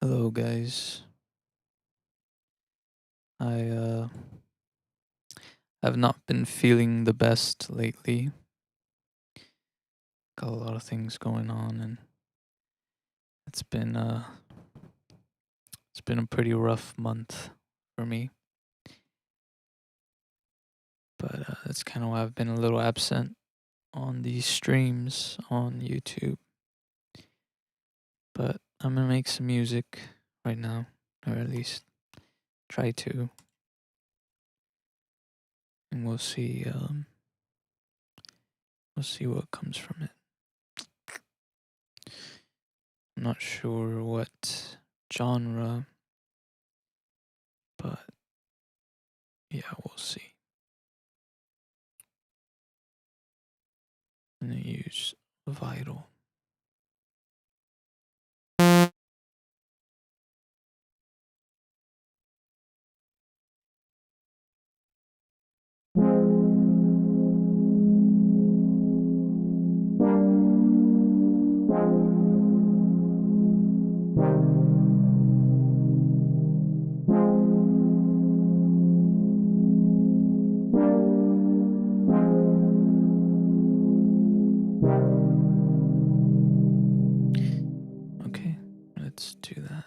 Hello, guys. I have not been feeling the best lately. Got a lot of things going on, and it's been uh it's been a pretty rough month for me. But that's kind of why I've been a little absent on these streams on YouTube. But I'm gonna make some music right now, or at least try to, and we'll see what comes from it. I'm not sure what genre, but yeah, we'll see. I'm gonna use Vital. Okay, let's do that.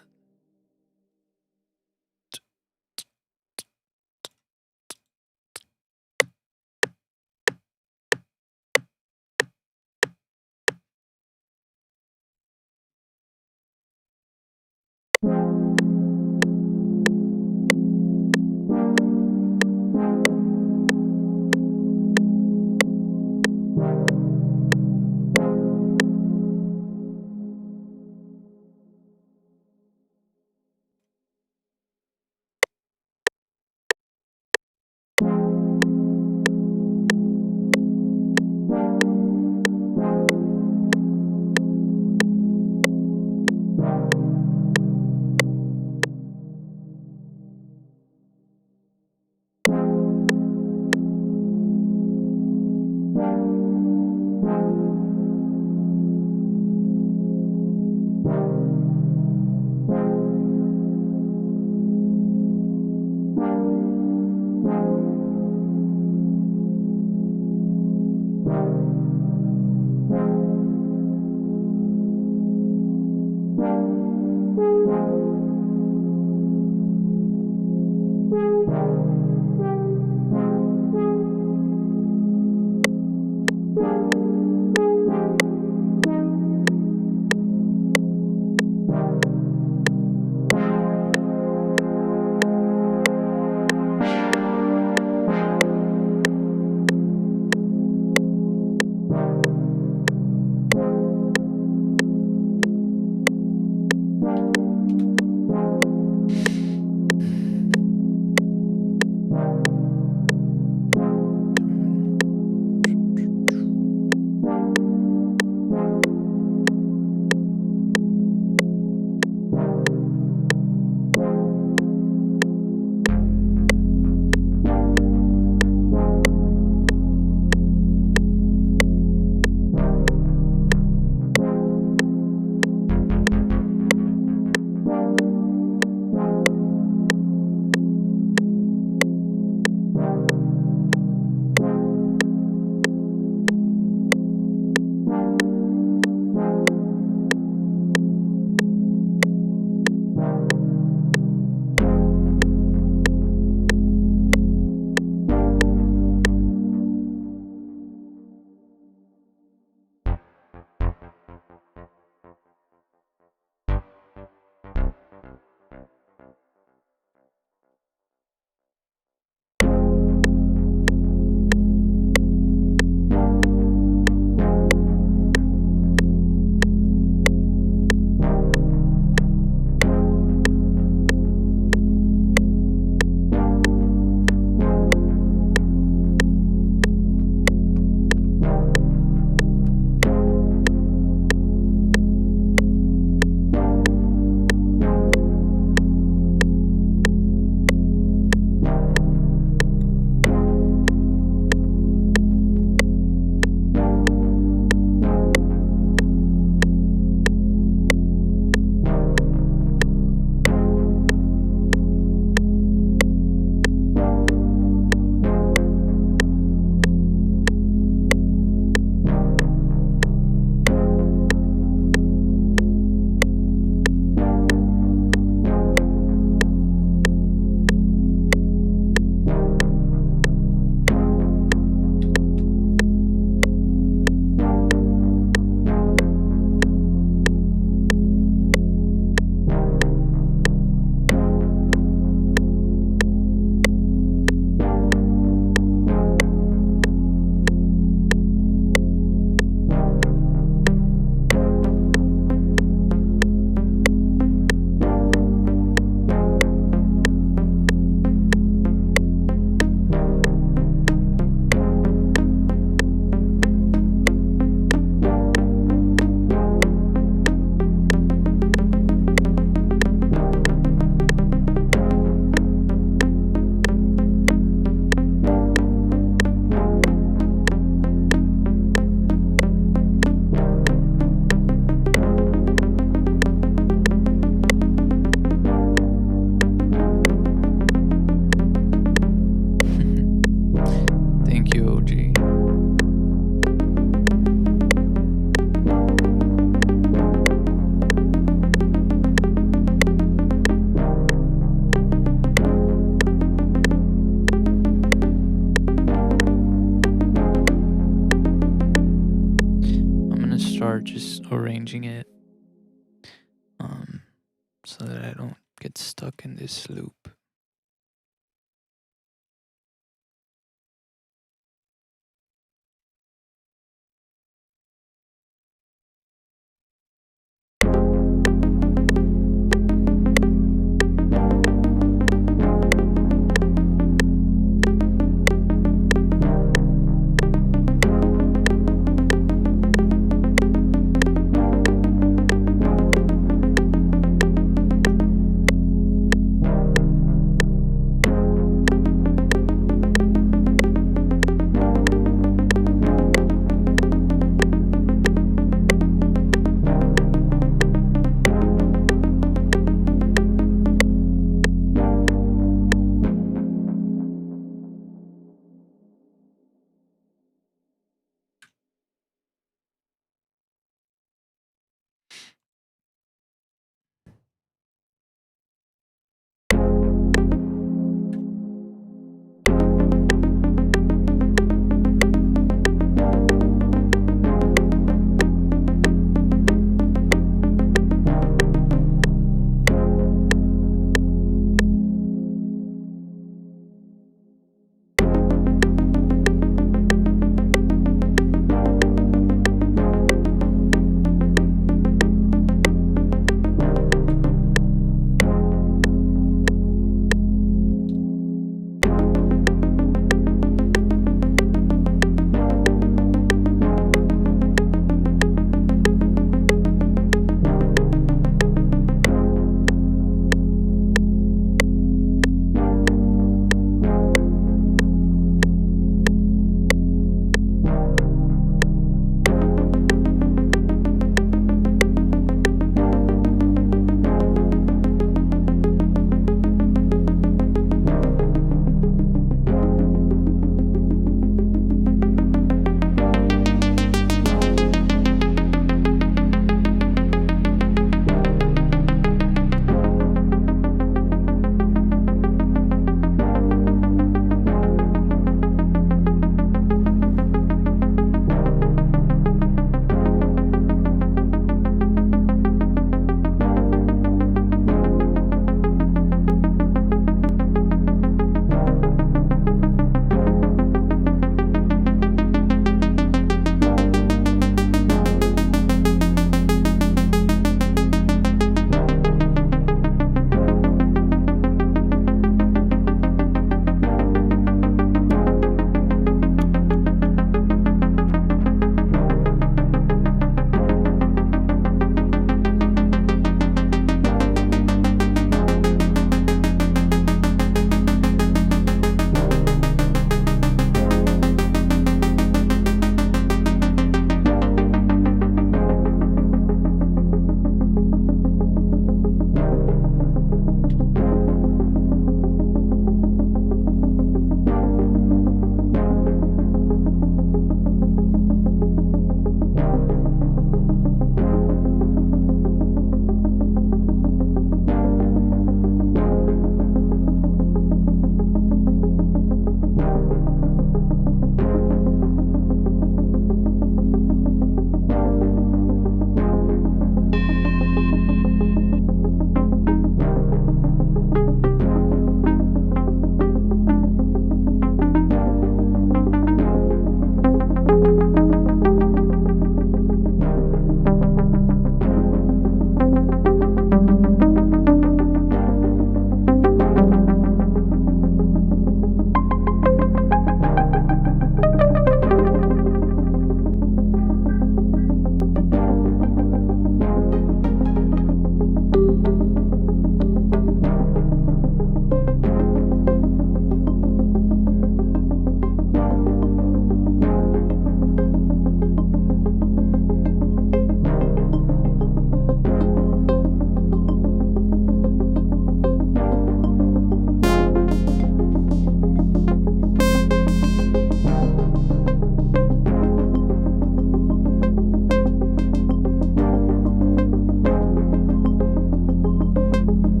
so that I don't get stuck in this loop.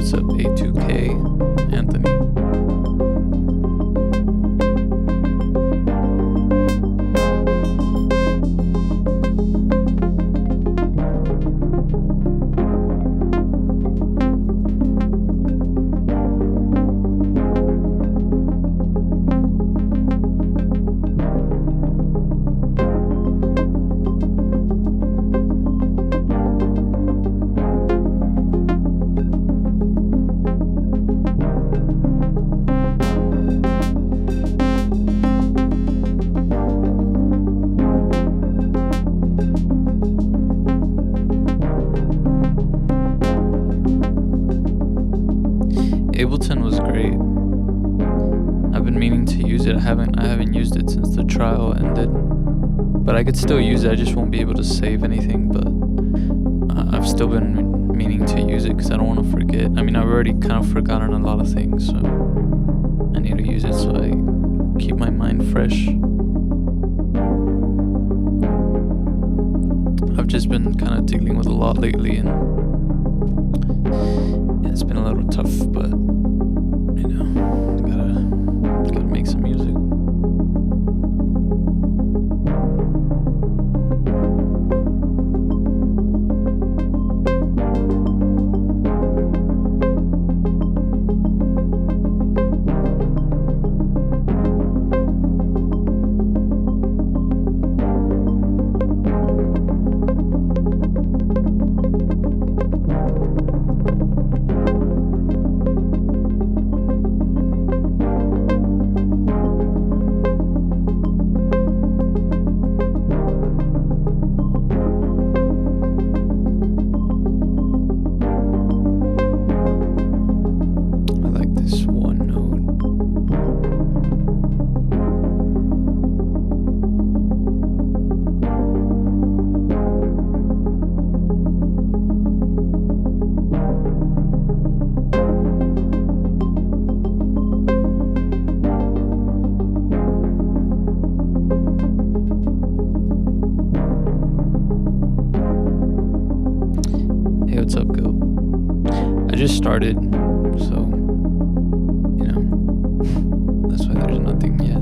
What's up, A2K, Anthony? Ableton was great. I've been meaning to use it. I haven't used it since the trial ended. But I could still use it. I just won't be able to save anything. But I've still been meaning to use it because I don't want to forget. I mean, I've already kind of forgotten a lot of things, so I need to use it so I keep my mind fresh. I've just been kind of dealing with a lot lately, and yeah, it's been a little tough, but you know, gotta make some music. Hey, what's up, Gil? I just started, so, you know, that's why there's nothing yet.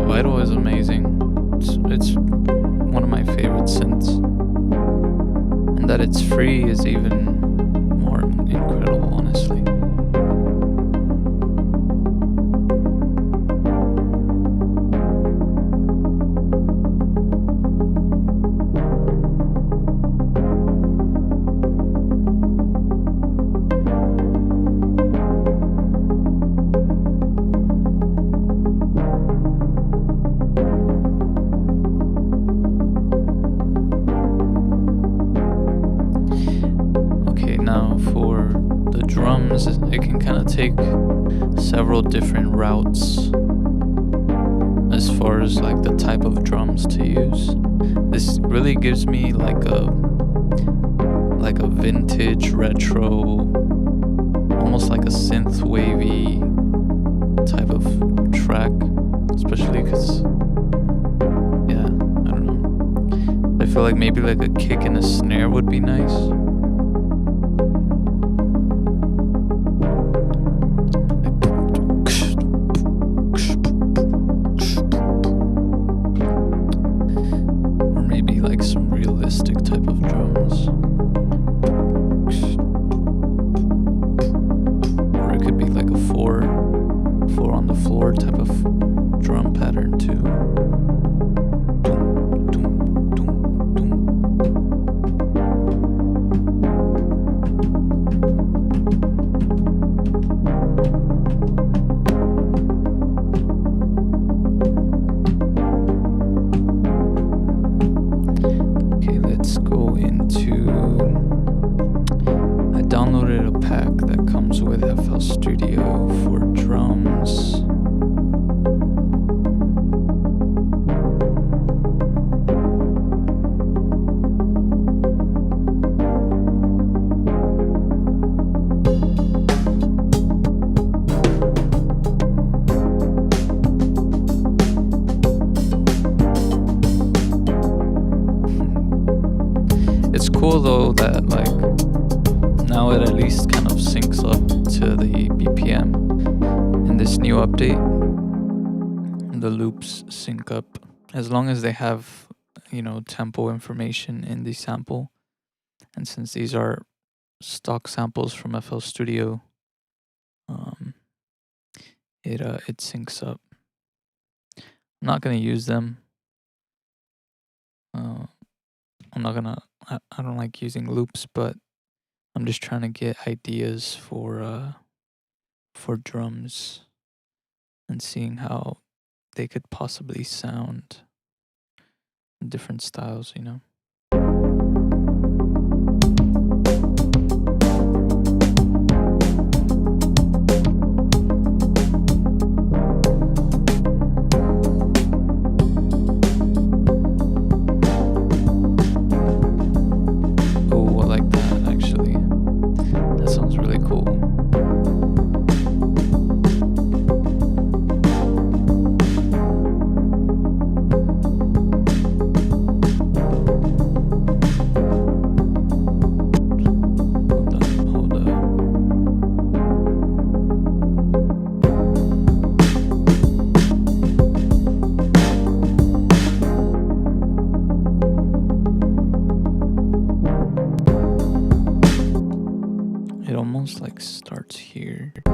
Vital is amazing. It's one of my favorite synths. And that it's free is even more incredible, honestly. Now for the drums, it can kind of take several different routes as far as like the type of drums to use. This really gives me like a vintage retro, almost like a synth wavy type of track, especially because yeah, I don't know, I feel like maybe like a kick and a snare would be nice. Like some realistic type of drums, or it could be like a four on the floor type of drum pattern too. let's go into. I downloaded a pack that comes with FL Studio for drums. It's cool though that like now it at least kind of syncs up to the BPM. In this new update, the loops sync up as long as they have, tempo information in the sample. And since these are stock samples from FL Studio, it syncs up. I'm not gonna use them. I don't like using loops, but I'm just trying to get ideas for drums and seeing how they could possibly sound in different styles, Oh, I like that actually. That sounds really cool. Hold up. It almost like starts here. I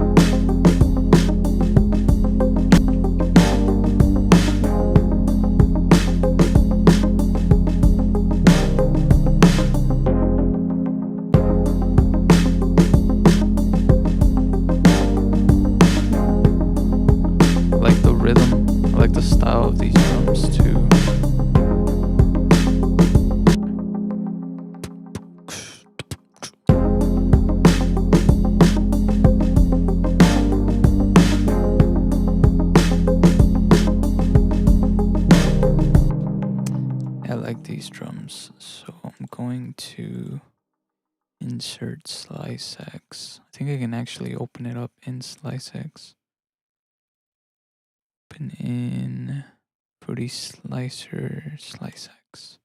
like the rhythm. I like the style of these drums too. I like these drums, so I'm going to insert Slice X. I think I can actually open it up in Slice X. Open in Fruity Slicer, Slice X.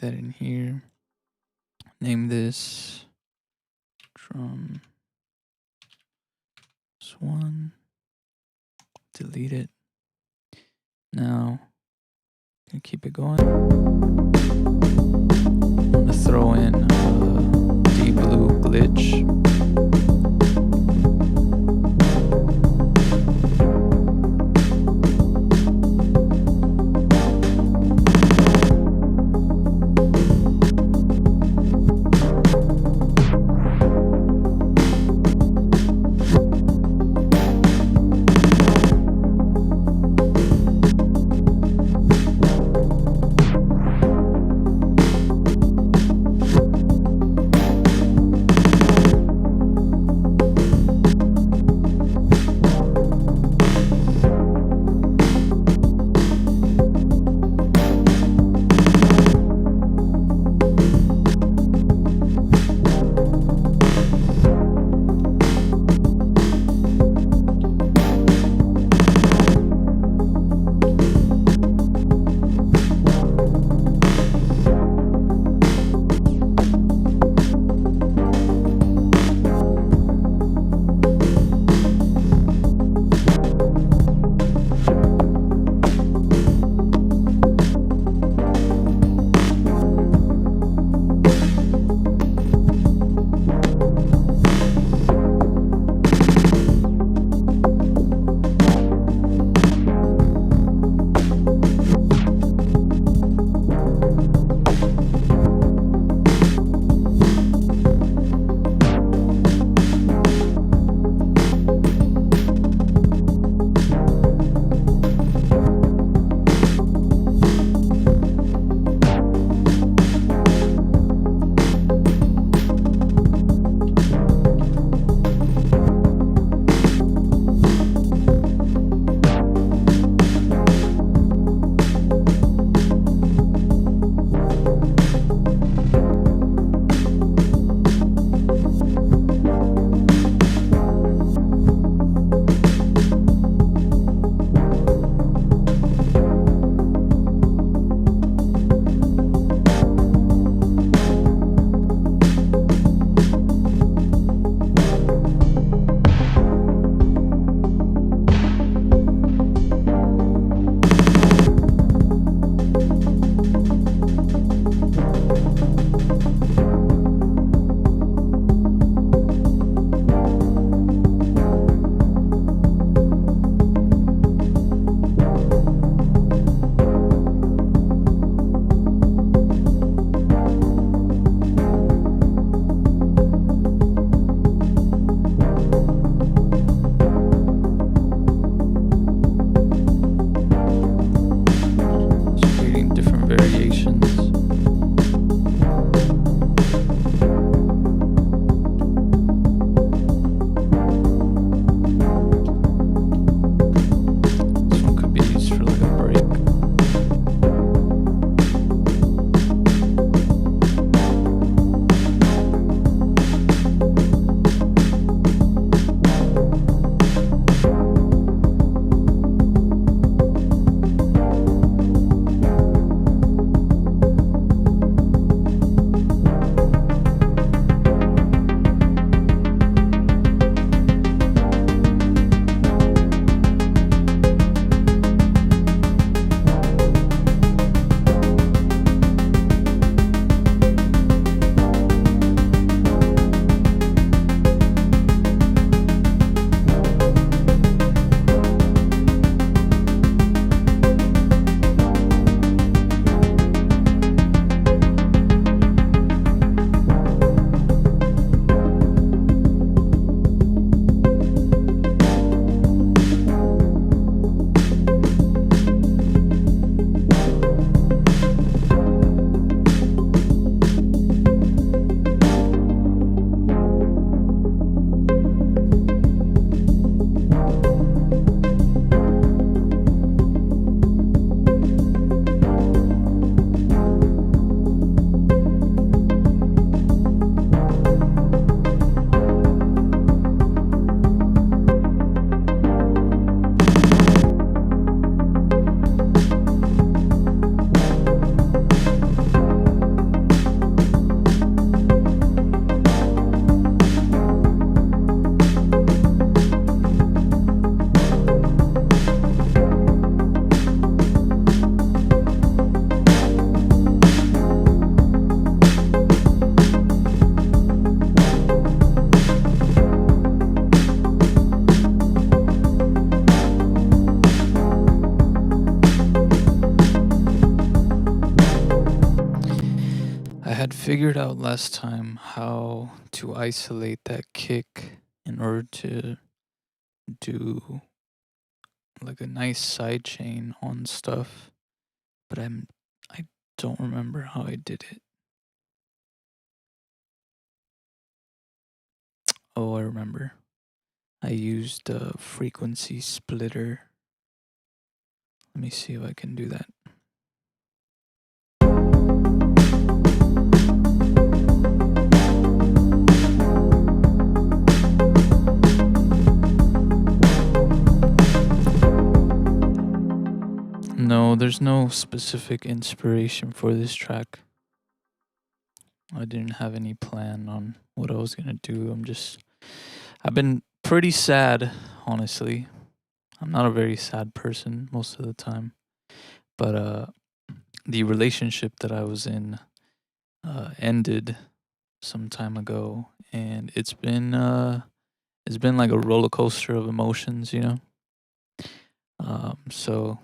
that in here. Name this drum one. Delete it. Now, gonna keep it going. I'm gonna throw in a deep blue glitch. figured out last time how to isolate that kick in order to do like a nice side chain on stuff, but I don't remember how I did it. Oh, I remember. I used a frequency splitter. Let me see if I can do that. No, there's no specific inspiration for this track. I didn't have any plan on what I was gonna do. I've been pretty sad, honestly. I'm not a very sad person most of the time, but the relationship that I was in ended some time ago, and it's been like a roller coaster of emotions, you know. So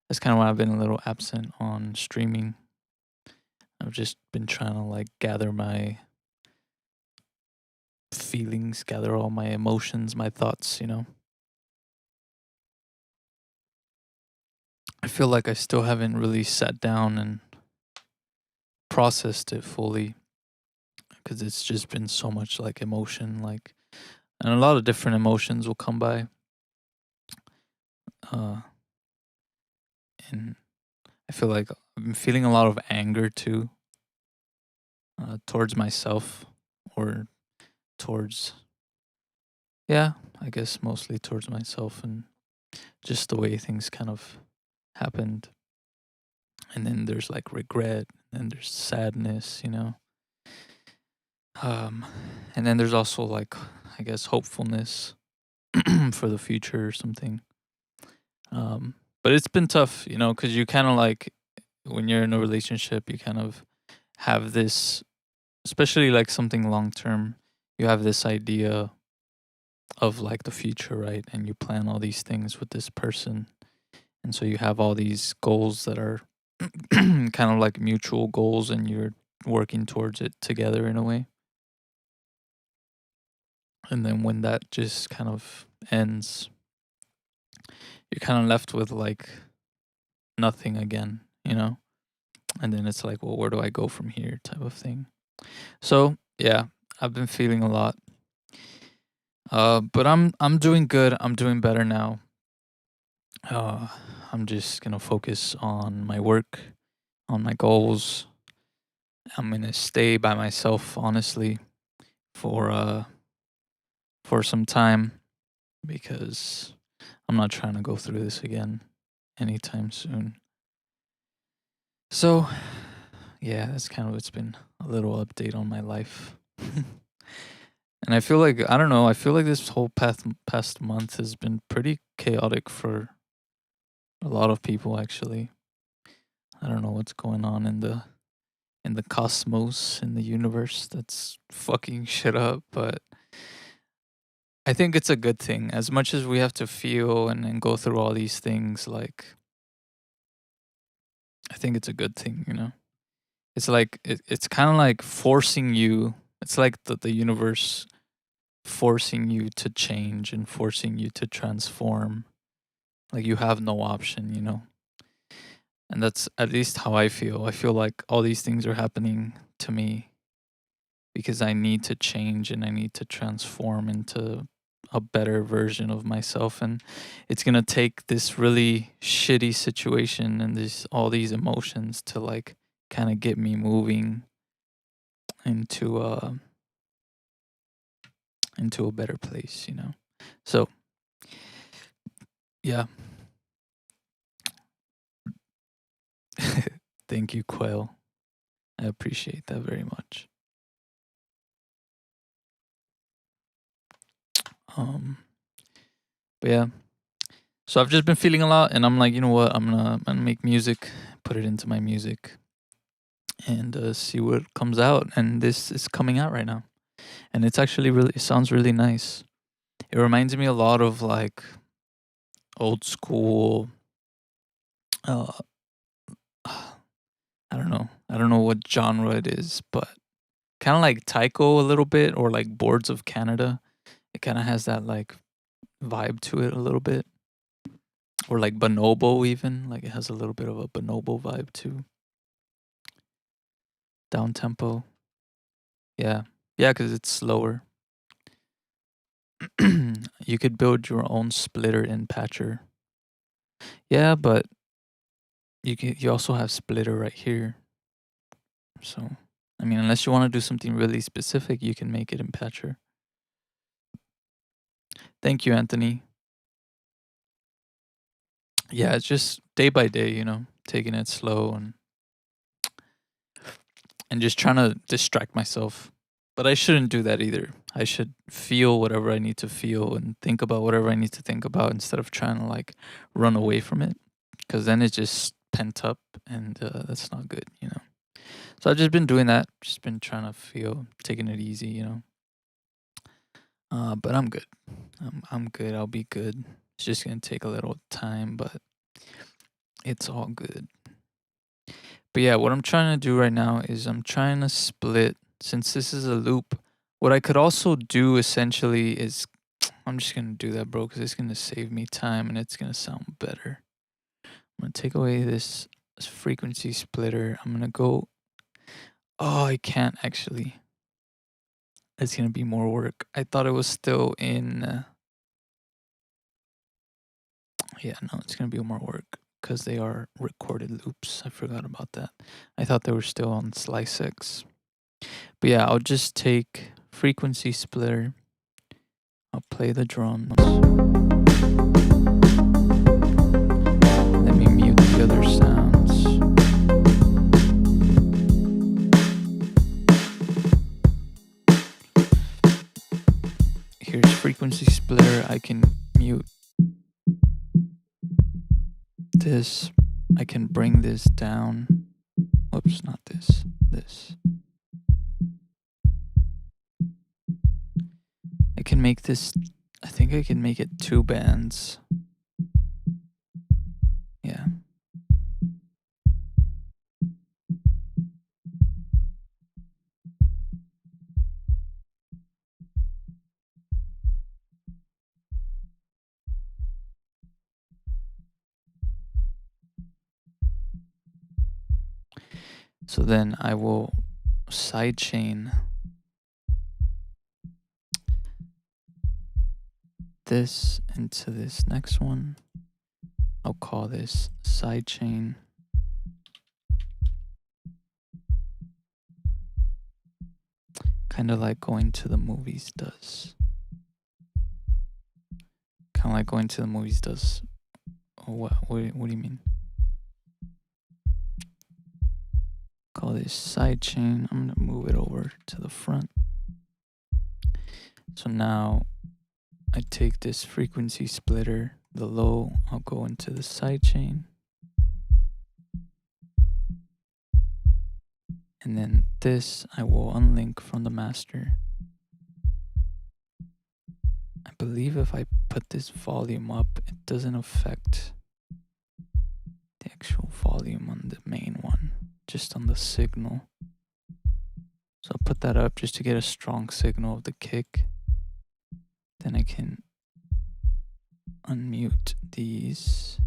that's kind of why I've been a little absent on streaming. I've just been trying to like gather my feelings, gather all my emotions, my thoughts, you know. I feel like I still haven't really sat down and processed it fully because it's just been so much like emotion, like, and a lot of different emotions will come by. Uh, and I feel like I've been feeling a lot of anger too, towards myself or towards, yeah, I guess mostly towards myself and just the way things kind of happened. And then there's like regret and there's sadness, you know. Um, and then there's also like, I guess, hopefulness for the future or something. But it's been tough, you know, because you kind of like, when you're in a relationship, you kind of have this, especially like something long term, you have this idea of like the future, right? And you plan all these things with this person. And so you have all these goals that are kind of like mutual goals, and you're working towards it together in a way. And then when that just kind of ends, you're kind of left with like nothing again, you know? And then it's like, well, where do I go from here type of thing. So, yeah, I've been feeling a lot. But I'm doing good. I'm doing better now. Uh I'm just going to focus on my work, on my goals. I'm going to stay by myself honestly for for some time because I'm not trying to go through this again anytime soon. So, yeah, that's kind of what's been a little update on my life. And I feel like, I don't know, I feel like this whole past month has been pretty chaotic for a lot of people actually. I don't know what's going on in the cosmos, in the universe that's fucking shit up, but I think it's a good thing. As much as we have to feel and go through all these things, like, I think it's a good thing, you know? It's like, it's kind of like forcing you, it's like the universe forcing you to change and forcing you to transform. Like, you have no option, you know? And that's at least how I feel. I feel like all these things are happening to me because I need to change and I need to transform into a better version of myself. And it's going to take this really shitty situation and this all these emotions to like kind of get me moving into into a better place, you know. So, yeah. Thank you, Quail. I appreciate that very much. Um but yeah, so I've just been feeling a lot, and I'm like, you know what? I'm gonna make music, put it into my music, and see what comes out. And this is coming out right now, and it's actually really, it sounds really nice. It reminds me a lot of like old school. Uh, I don't know. I don't know what genre it is, but Kind of like taiko a little bit, or like Boards of Canada. It kind of has that like vibe to it a little bit, or like bonobo even. Like it has a little bit of a bonobo vibe too. Down tempo. Yeah, yeah, because it's slower. You could build your own splitter in Patcher. Yeah, but you also have splitter right here. So I mean, unless you want to do something really specific, you can make it in Patcher. Thank you, Anthony. Yeah, it's just day by day, taking it slow and just trying to distract myself. But I shouldn't do that either. I should feel whatever I need to feel and think about whatever I need to think about instead of trying to like run away from it, because then it's just pent up and that's not good. So I've just been doing that, just been trying to feel, taking it easy. But I'm good. I'm good. I'll be good. It's just gonna take a little time, but it's all good. But yeah, what I'm trying to do right now is I'm trying to split, since this is a loop. What I could also do essentially is I'm just gonna do that, bro, because it's gonna save me time and it's gonna sound better. I'm gonna take away this frequency splitter. I'm gonna go. Oh, I can't actually. It's gonna be more work. I thought it was still in. Yeah, no, it's gonna be more work because they are recorded loops. I forgot about that. I thought they were still on Slice 6. But yeah, I'll just take frequency splitter. I'll play the drums. Let me mute the other sounds. Here's frequency splitter. I can mute this. I can bring this down. Whoops, not this. This. I can make this. I think I can make it 2 bands. Yeah. So then I will sidechain this into this next one. I'll call this sidechain. Kind of like going to the movies does. Kind of like going to the movies does. Oh, what do you mean? Call this sidechain. I'm going to move it over to the front. So now I take this frequency splitter, the low, I'll go into the sidechain. And then this I will unlink from the master. I believe if I put this volume up, it doesn't affect the actual volume on the main one, just on the signal. So I'll put that up just to get a strong signal of the kick. Then I can unmute these.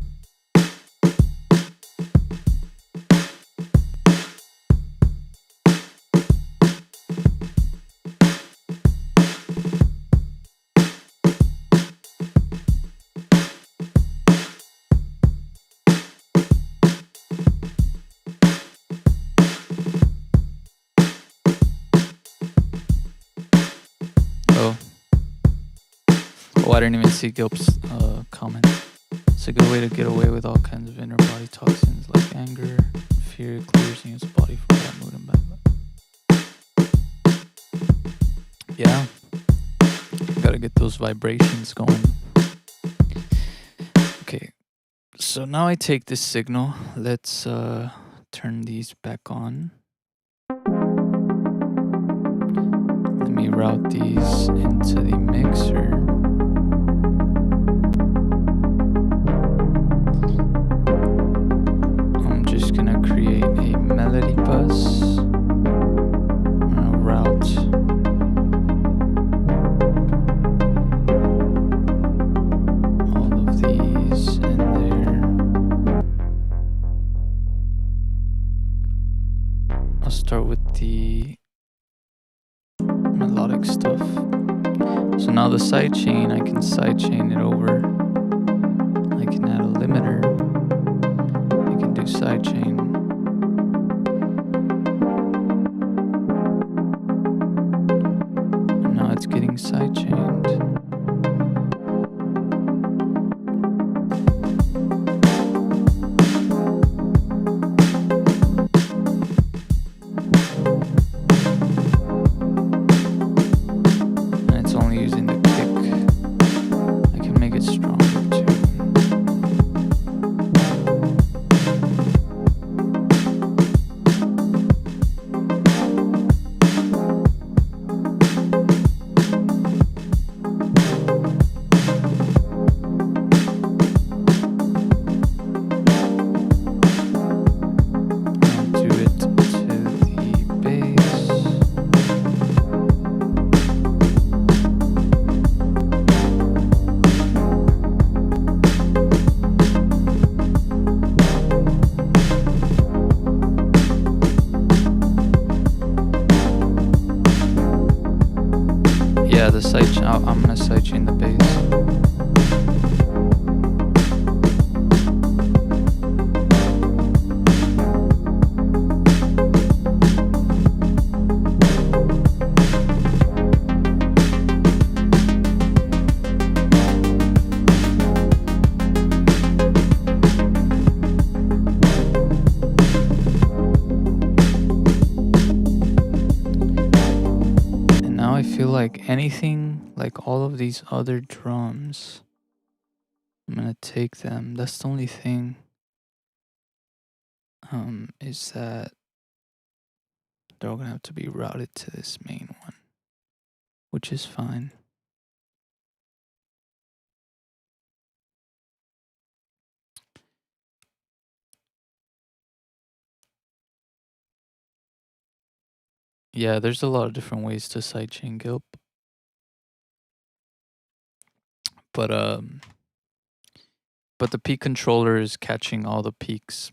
Oh, I didn't even see Gilp's comment. It's a good way to get away with all kinds of inner body toxins like anger, fear, clearing his body from that mood and bad. Yeah, gotta get those vibrations going. Okay, so now I take this signal. Let's turn these back on. Let me route these into the mixer. I'm just gonna create a melody bus. I'm gonna route kick stuff. So now the sidechain, I can sidechain it over. I can add a limiter. I can do sidechain. And now it's getting sidechained. Yeah, the sidechain. I'm gonna sidechain the bass. I feel like anything, like all of these other drums, I'm gonna take them. That's the only thing, is that they're all gonna have to be routed to this main one, which is fine. Yeah, there's a lot of different ways to sidechain Gilp. But the peak controller is catching all the peaks.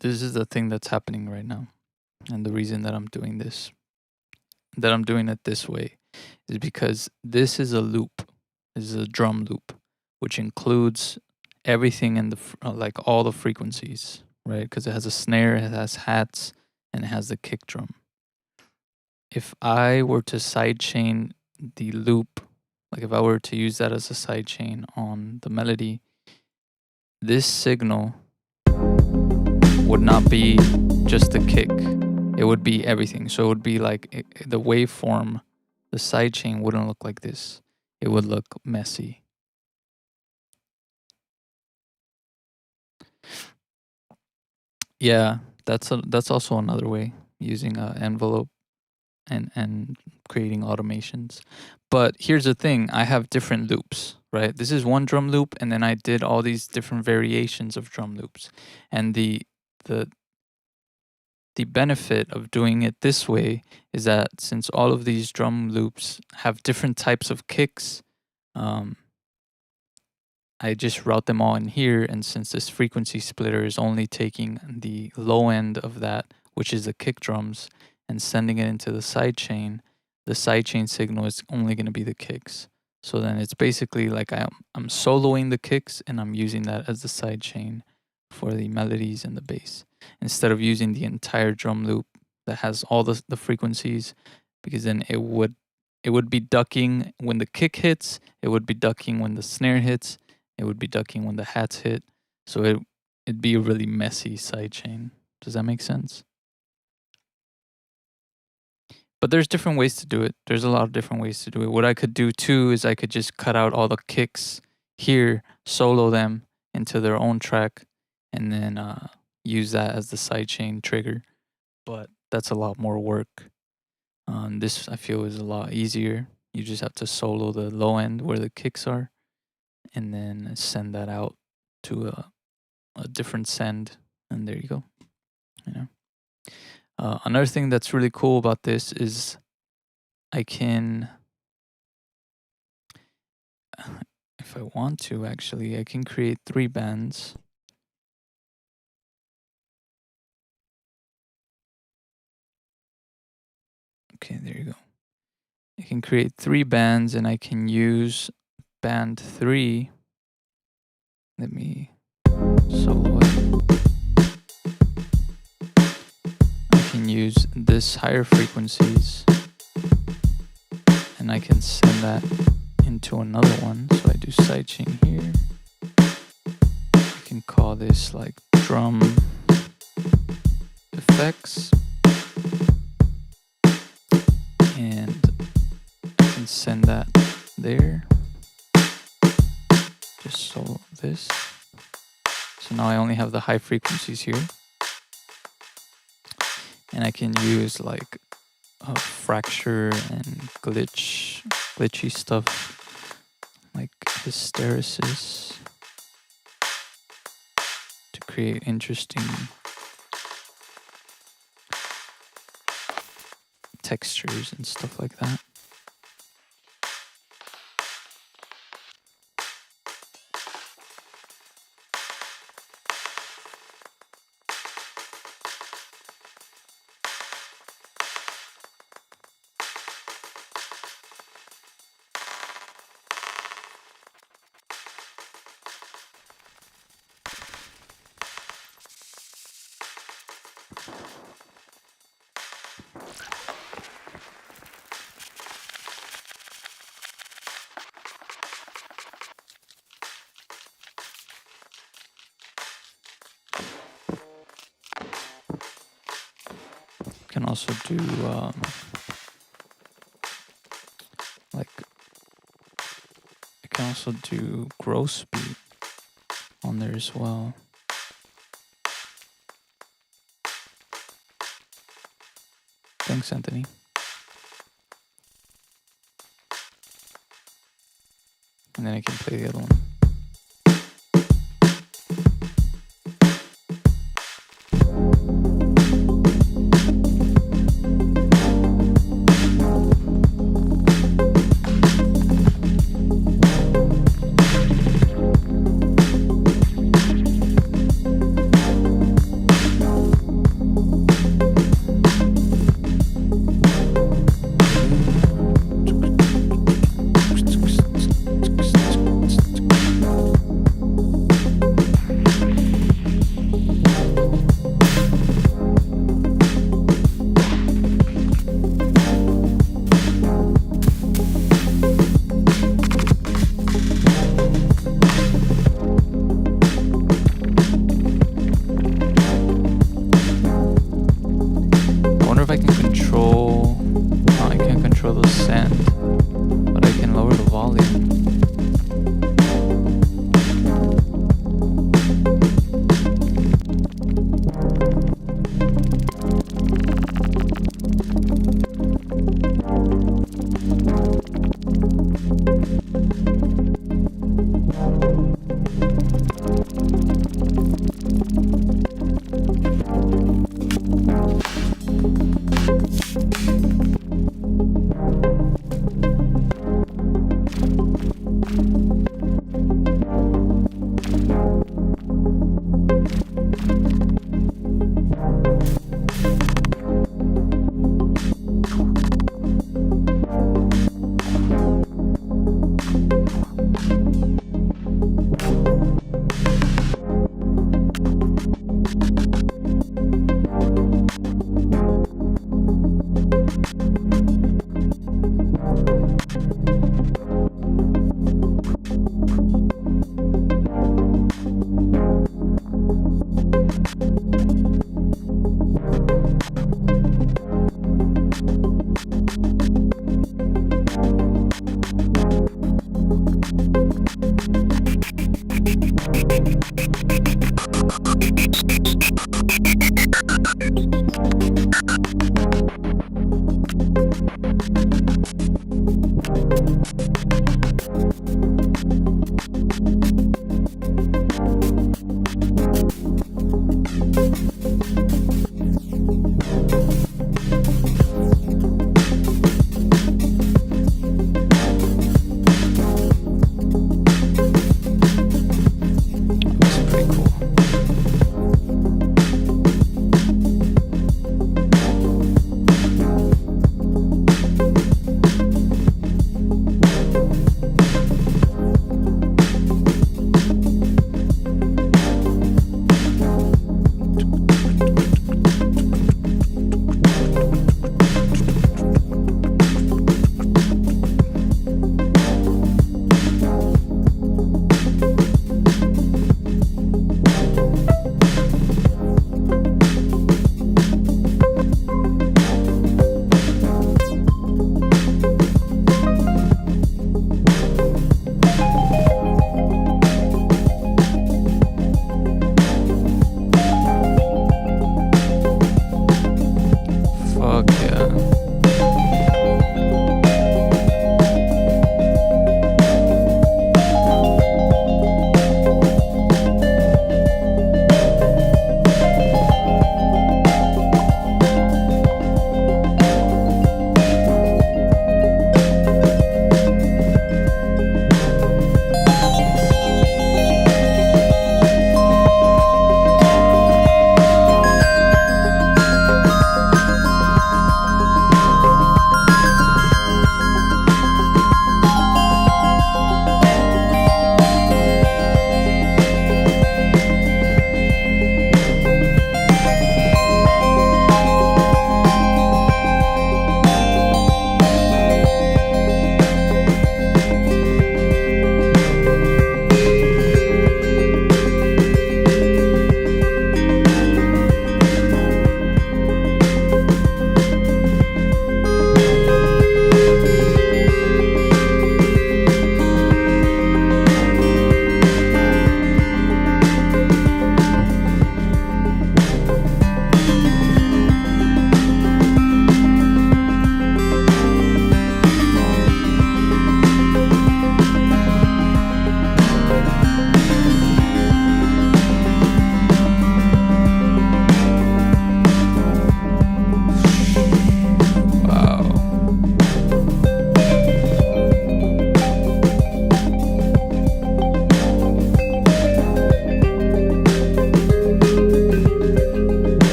This is the thing that's happening right now. And the reason that I'm doing this, that I'm doing it this way, is because this is a loop. This is a drum loop, which includes everything in the like all the frequencies, right? Because it has a snare, it has hats, and it has the kick drum. If I were to sidechain the loop, like if I were to use that as a sidechain on the melody, this signal would not be just the kick. It would be everything. So it would be like the waveform, the sidechain wouldn't look like this. It would look messy. Yeah, that's also another way, using an envelope and creating automations. But here's the thing, I have different loops, right? This is one drum loop, and then I did all these different variations of drum loops. And the benefit of doing it this way is that since all of these drum loops have different types of kicks, I just route them all in here. And since this frequency splitter is only taking the low end of that, which is the kick drums, and sending it into the sidechain signal is only going to be the kicks. So then it's basically like I'm soloing the kicks, and I'm using that as the sidechain for the melodies and the bass, instead of using the entire drum loop that has all the frequencies, because then it would be ducking when the kick hits, it would be ducking when the snare hits, it would be ducking when the hats hit. So it'd be a really messy sidechain. Does that make sense? But there's different ways to do it. There's a lot of different ways to do it. What I could do too is I could just cut out all the kicks here, solo them into their own track, and then use that as the sidechain trigger. But that's a lot more work. This I feel is a lot easier. You just have to solo the low end where the kicks are, and then send that out to a different send, and there you go. You know. Another thing that's really cool about this is I can, if I want to actually, I can create 3 bands. Okay, there you go. I can create 3 bands, and I can use band 3. Let me solo it. I can use this higher frequencies, and I can send that into another one. So I do sidechain here. I can call this like drum effects, and I can send that there. Just so this. So now I only have the high frequencies here, and I can use like fracture and glitchy stuff like hysteresis to create interesting textures and stuff like that. Can also do like I can also do growth speed on there as well. Thanks, Anthony. And then I can play the other one.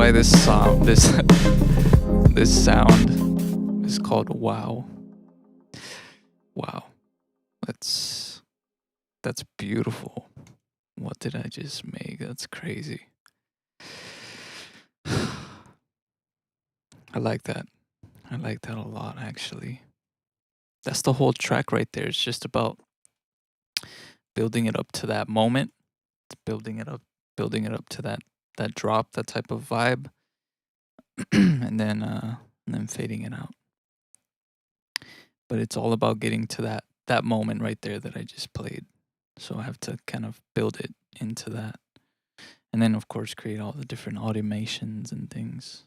why this sound this sound is called wow. Wow. That's beautiful. What did I just make? That's crazy. I like that. I like that a lot, actually. That's the whole track right there. It's just about building it up to that moment, building it up to that drop, that type of vibe, and then fading it out. But it's all about getting to that moment right there that I just played. So I have to kind of build it into that. And then of course create all the different automations and things.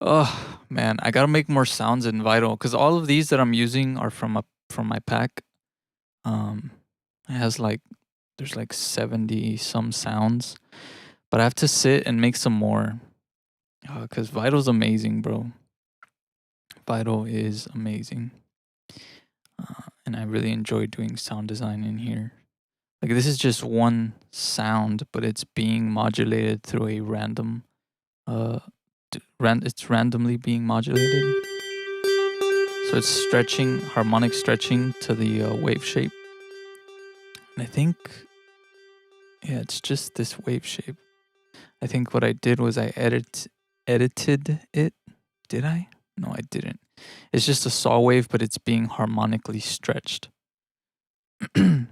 Oh man, I gotta make more sounds in Vital because all of these that I'm using are from my pack. It has like there's like 70 some sounds, but I have to sit and make some more because Vital's amazing, bro. Vital is amazing, and I really enjoy doing sound design in here. Like this is just one sound, but it's being modulated through a random it's randomly being modulated. So it's stretching, harmonic stretching to the wave shape. And I think, yeah, it's just this wave shape. I think what I did was I edited it. Did I? No, I didn't. It's just a saw wave, but it's being harmonically stretched. And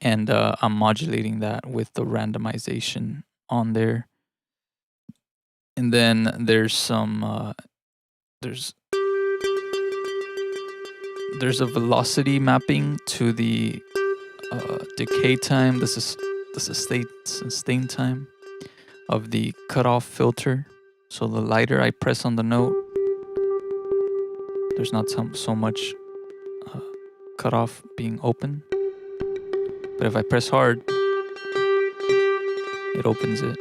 I'm modulating that with the randomization on there. And then there's some there's there's a velocity mapping to the decay time, the sustain time of the cutoff filter. So the lighter I press on the note, there's not so much cutoff being open. But if I press hard, it opens it.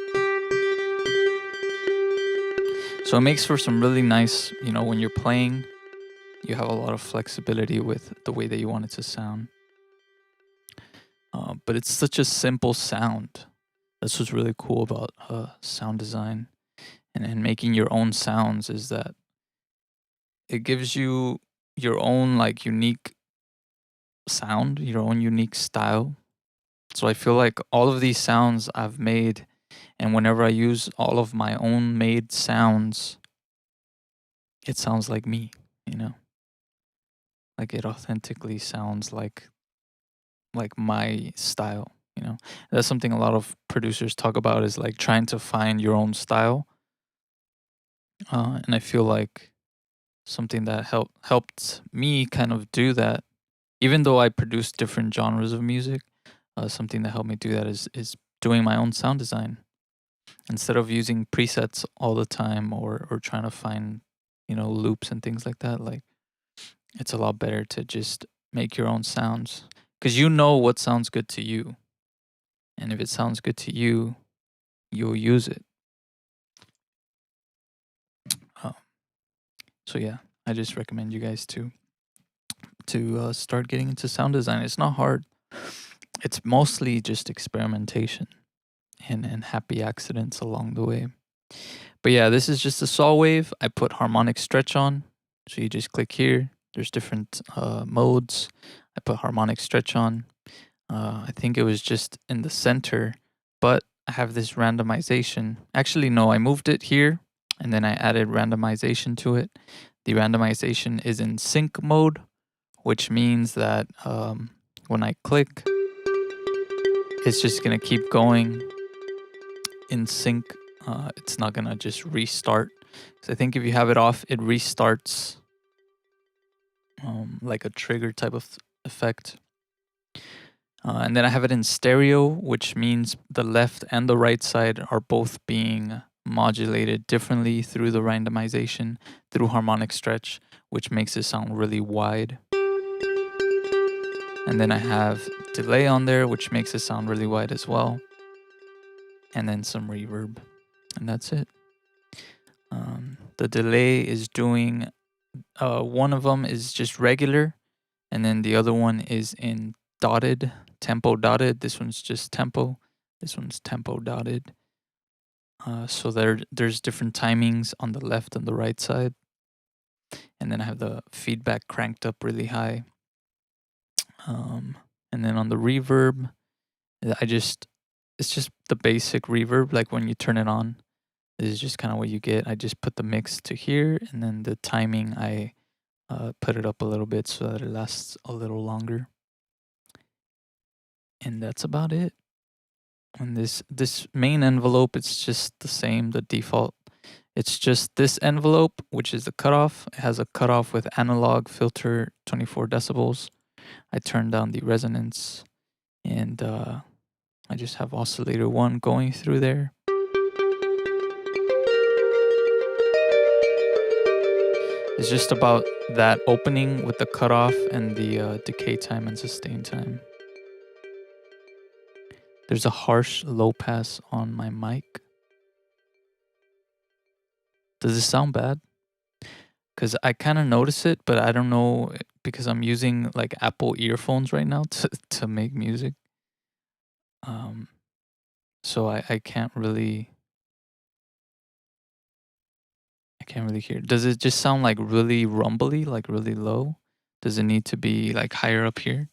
So it makes for some really nice, when you're playing, you have a lot of flexibility with the way that you want it to sound. But it's such a simple sound. That's what's really cool about sound design and making your own sounds is that it gives you your own like unique sound, your own unique style. So I feel like all of these sounds I've made, and whenever I use all of my own made sounds, it sounds like me, like it authentically sounds like my style. That's something a lot of producers talk about is like trying to find your own style. And I feel like something that helped me kind of do that, even though I produce different genres of music. Something that helped me do that is doing my own sound design instead of using presets all the time or trying to find loops and things like that. Like it's a lot better to just make your own sounds because you know what sounds good to you, and if it sounds good to you, you'll use it. Uh, so yeah, I just recommend you guys to start getting into sound design. It's not hard. It's mostly just experimentation and happy accidents along the way. But yeah, this is just a saw wave. I put harmonic stretch on. So you just click here. There's different modes. I put harmonic stretch on. I think it was just in the center, but I have this randomization. Actually, no, I moved it here and then I added randomization to it. The randomization is in sync mode, which means that when I click, it's just going to keep going in sync. It's not going to just restart. So I think if you have it off, it restarts like a trigger type of effect. And then I have it in stereo, which means the left and the right side are both being modulated differently through the randomization, through harmonic stretch, which makes it sound really wide. And then I have delay on there, which makes it sound really wide as well. And then some reverb. And that's it. The delay is doing, one of them is just regular, and then the other one is in dotted, tempo dotted. This one's just tempo. This one's tempo dotted. So there's different timings on the left and the right side, and then I have the feedback cranked up really high. And then on the reverb, I just it's just the basic reverb. Like when you turn it on, this is just kind of what you get. I just put the mix to here, and then the timing I put it up a little bit so that it lasts a little longer. And that's about it. And this main envelope, it's just the same, the default. It's just this envelope, which is the cutoff. It has a cutoff with analog filter 24 decibels. I turn down the resonance, and I just have oscillator 1 going through there. It's just about that opening with the cutoff and the decay time and sustain time. There's a harsh low pass on my mic. Does it sound bad? Because I kind of notice it, but I don't know because I'm using like Apple earphones right now to make music. So I can't really hear. Does it just sound like really rumbly, like really low? Does it need to be like higher up here?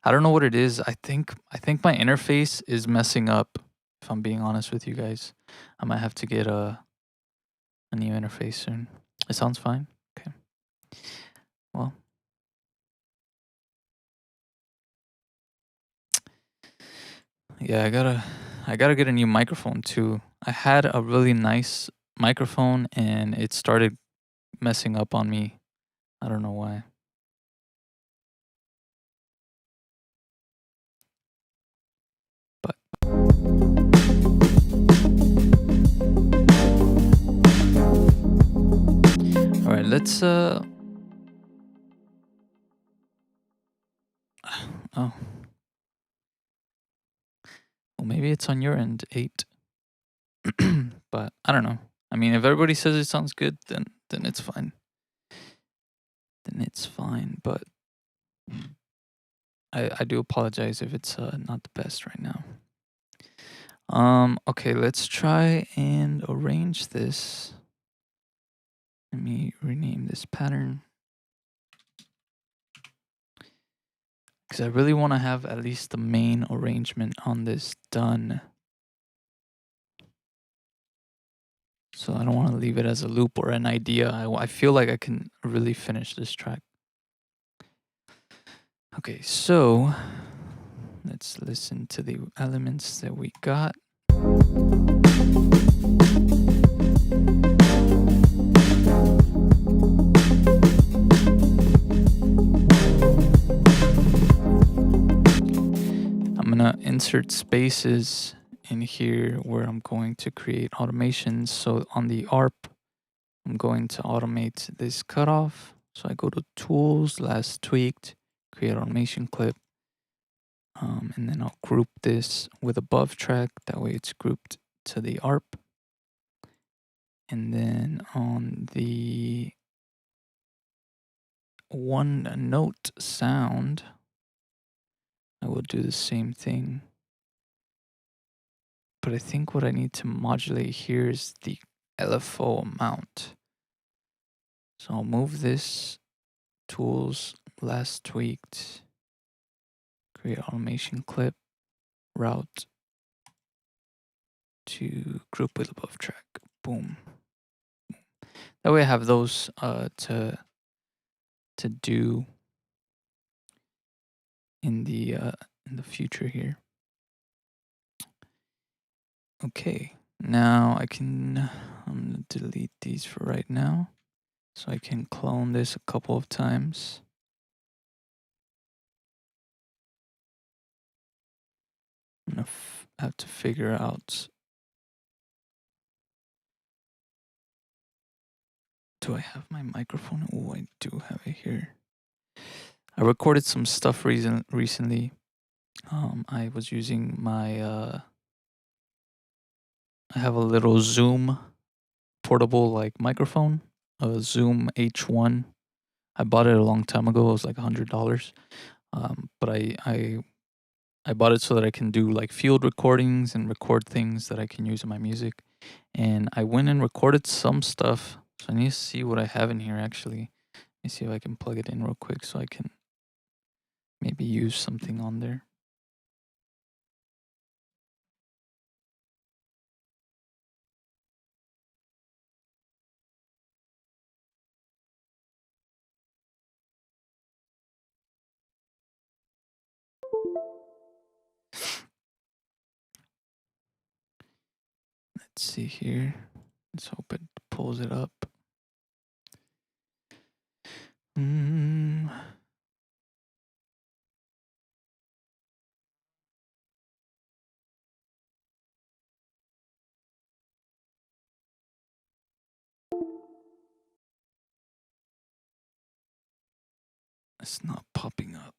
I don't know what it is. I think my interface is messing up. If I'm being honest with you guys, I might have to get a new interface soon. It sounds fine. Okay. Well, yeah, I gotta get a new microphone too. I had a really nice microphone and it started messing up on me. I don't know why. But all right, let's oh. Well, maybe it's on your end, 8. But I don't know. I mean, if everybody says it sounds good, then it's fine. Then it's fine. But I do apologize if it's not the best right now. Okay, let's try and arrange this. Let me rename this pattern. Because I really want to have at least the main arrangement on this done. So I don't want to leave it as a loop or an idea. I feel like I can really finish this track. Okay, so let's listen to the elements that we got. I'm gonna insert spaces in here where I'm going to create automations. So on the ARP, I'm going to automate this cutoff. So I go to Tools, Last Tweaked, Create Automation Clip. And then I'll group this with above track. That way it's grouped to the ARP. And then on the one note sound, I will do the same thing. But I think what I need to modulate here is the LFO amount. So I'll move this, Tools, Last Tweaked, Create Automation Clip, Route to group with above track. Boom. That way I have those to do in the future here. Okay, now I'm gonna delete these for right now, so I can clone this a couple of times. I'm gonna have to figure out. Do I have my microphone? Oh, I do have it here. I recorded some stuff recently. I was using my I have a little Zoom portable like microphone, a Zoom H1. I bought it a long time ago. It was like $100. But I I bought it so that I can do like field recordings and record things that I can use in my music. And I went and recorded some stuff. So I need to see what I have in here actually. Let me see if I can plug it in real quick so I can maybe use something on there. Let's see here. Let's hope it pulls it up. It's not popping up.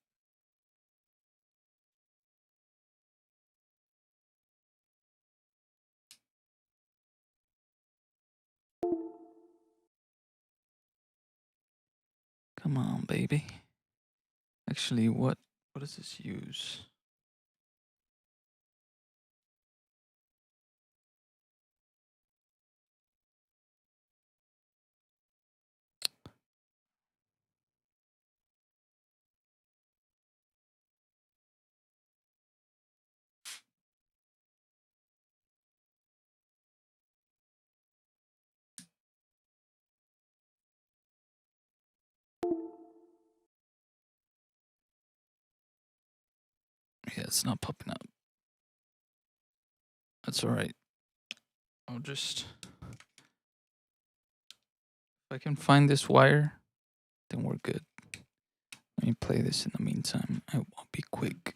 Come on, baby. Actually, what does this use? Yeah, it's not popping up. That's all right. I'll just, if I can find this wire, then we're good. Let me play this in the meantime. I will be quick.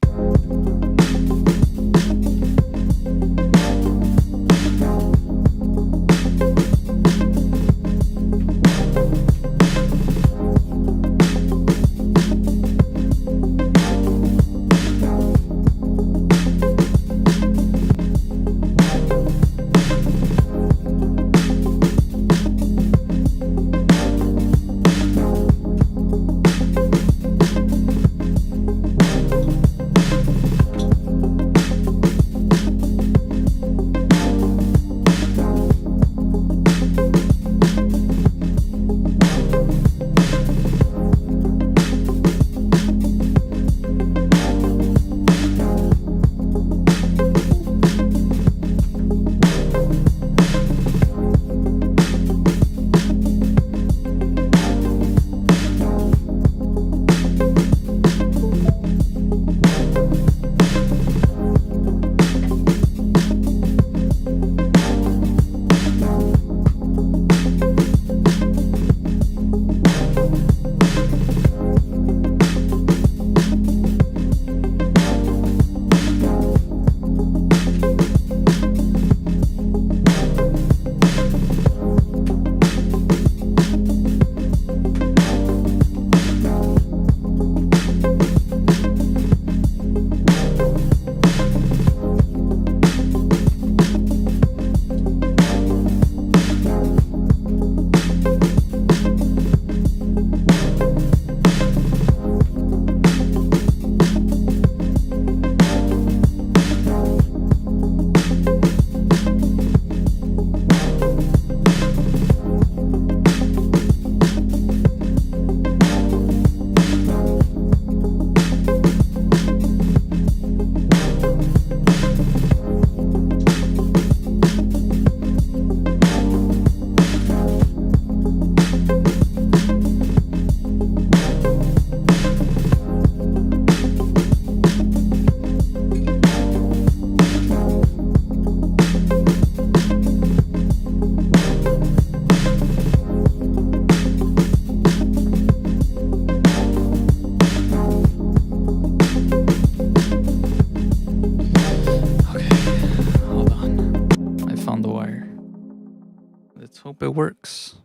Hope it works.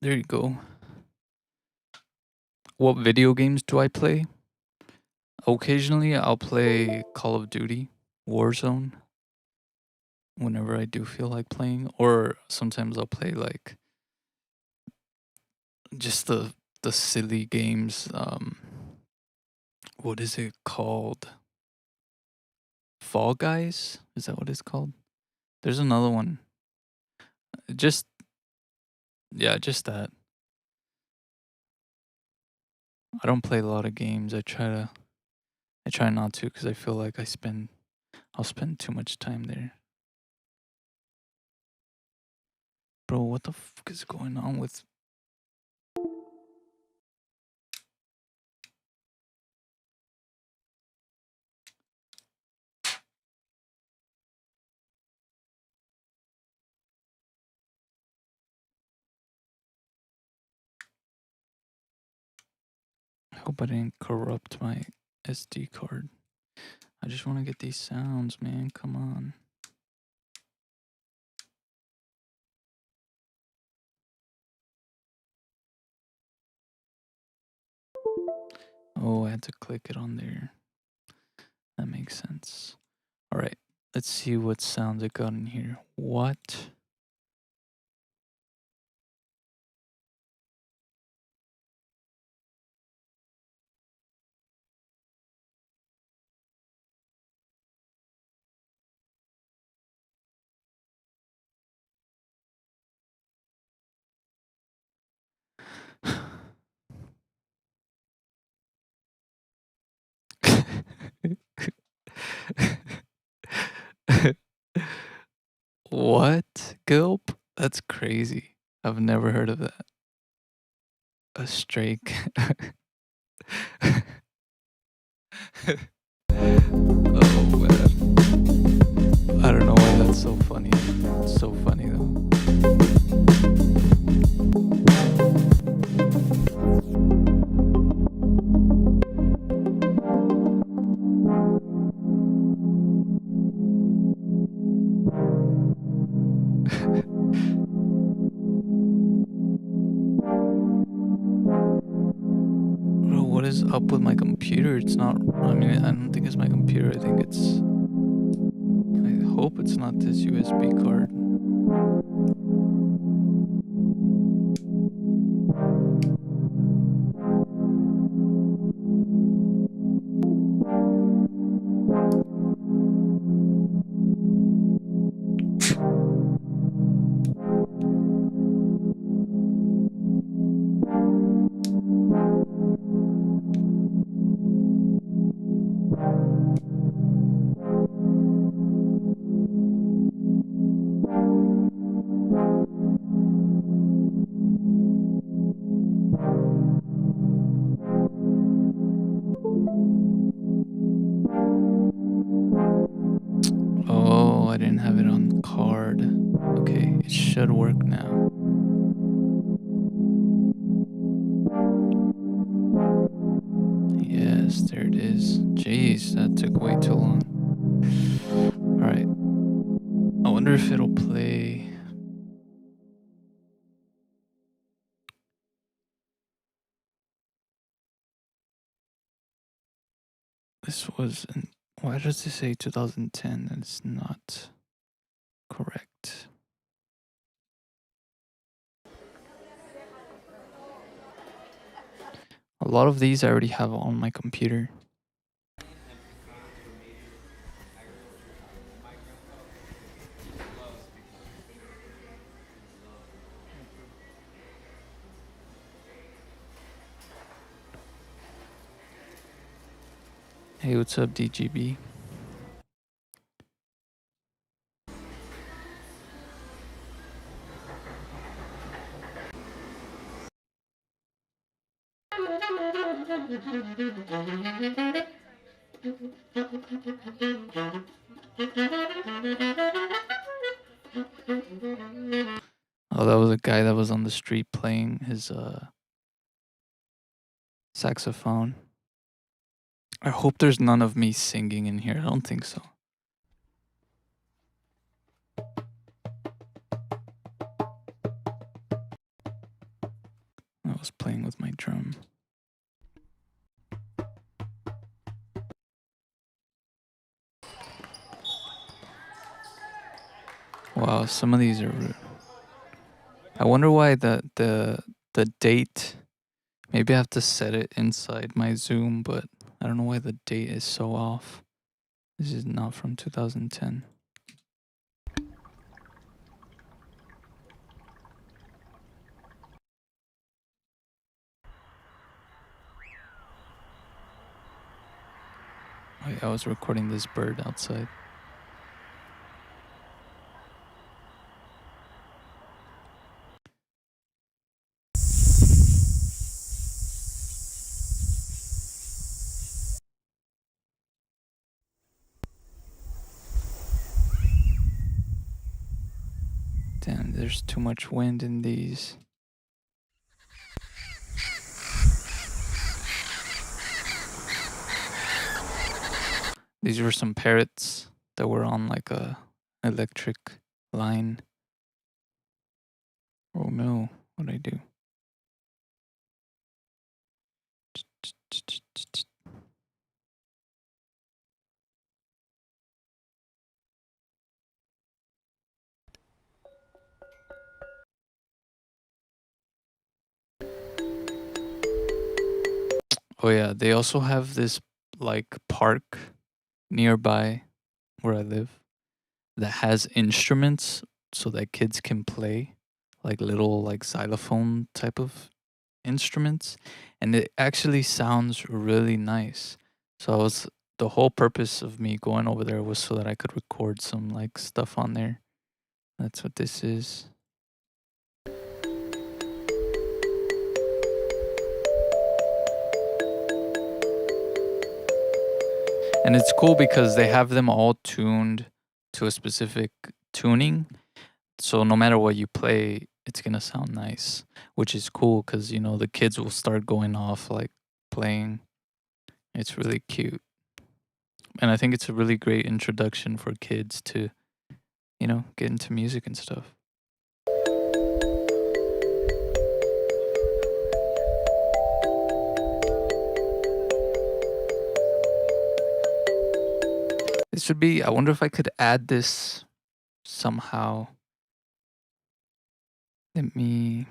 There you go. What video games do I play? Occasionally, I'll play Call of Duty, Warzone, whenever I do feel like playing, or sometimes I'll play like just the silly games. What is it called? Fall Guys? Is that what it's called? There's another one. Just yeah, just that. I don't play a lot of games. I try not to because I feel like I'll spend too much time there. Bro, what the fuck is going on with I hope I didn't corrupt my SD card. I just want to get these sounds, man. Come on. Oh, I had to click it on there. That makes sense. All right. Let's see what sounds I got in here. What? What? Gulp? That's crazy. I've never heard of that. A strike. Oh man. I don't know why that's so funny. It's so funny though. Bro, what is up with my computer? It's not. I mean, I don't think it's my computer. I think it's. I hope it's not this USB card. Oh, I didn't have it on the card. Okay, it should work now. Yes, there it is. Jeez, that took way too long. Alright. I wonder if it'll play. This was. Why does it say 2010 and it's not correct? A lot of these I already have on my computer. Hey, what's up, DGB? Oh, that was a guy that was on the street playing his saxophone. I hope there's none of me singing in here. I don't think so. was playing with my drum. Wow, some of these are rude. I wonder why the date. Maybe I have to set it inside my Zoom, but I don't know why the date is so off. This is not from 2010. I was recording this bird outside. Damn, there's too much wind in these. These were some parrots that were on like a electric line. Oh no, what'd I do? Oh yeah, they also have this like park nearby where I live that has instruments so that kids can play, like little like xylophone type of instruments, and it actually sounds really nice. So the whole purpose of me going over there was so that I could record some like stuff on there. That's what this is. And it's cool because they have them all tuned to a specific tuning. So no matter what you play, it's going to sound nice, which is cool because, you know, the kids will start going off like playing. It's really cute. And I think it's a really great introduction for kids to, you know, get into music and stuff. This would be, I wonder if I could add this somehow. Let me.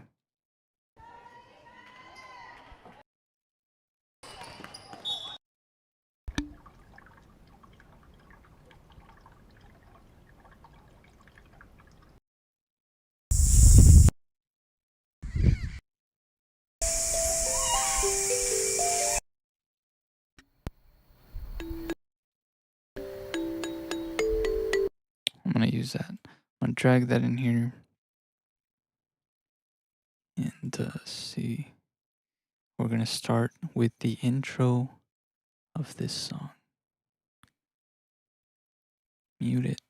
I'm going to use that. I'm going to drag that in here. And see. We're going to start with the intro of this song. Mute it.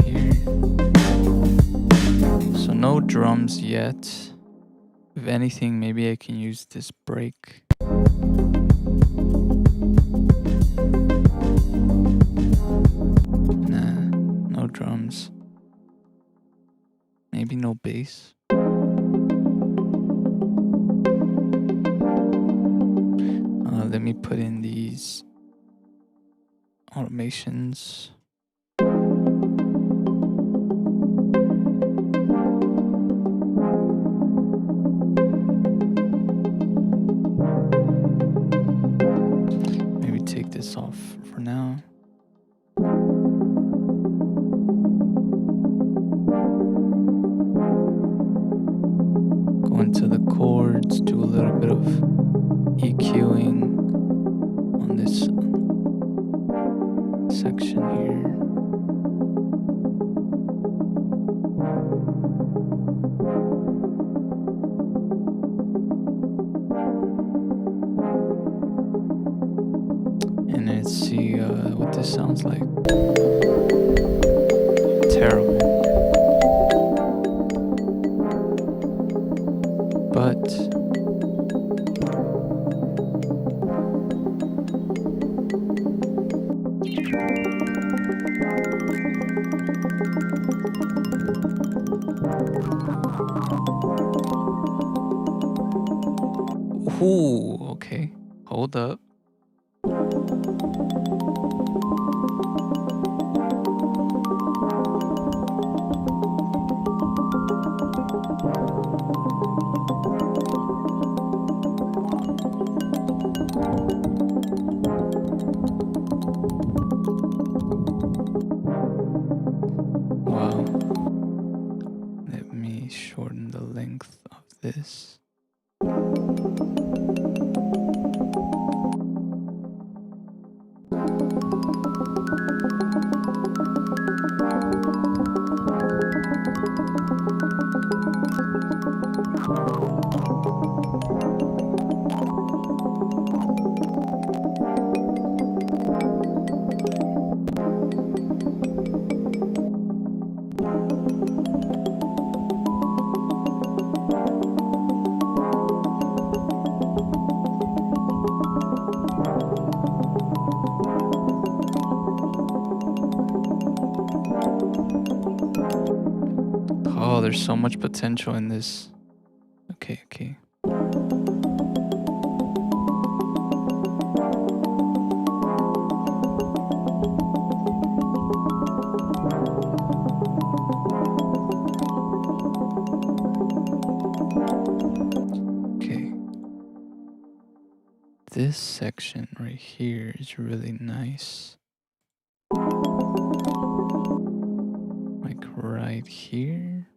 Here. So no drums yet. If anything, maybe I can use this break. Nah, no drums. Maybe no bass. Let me put in these automations. Maybe take this off for now. Go into the chords, do a little bit of EQing on this section here. And let's see what this sounds like. Terrible. But Ooh, okay. Hold up. Wow. Let me shorten the length of this. Oh, there's so much potential in this. Okay. Okay. This section right here is really nice. Like right here.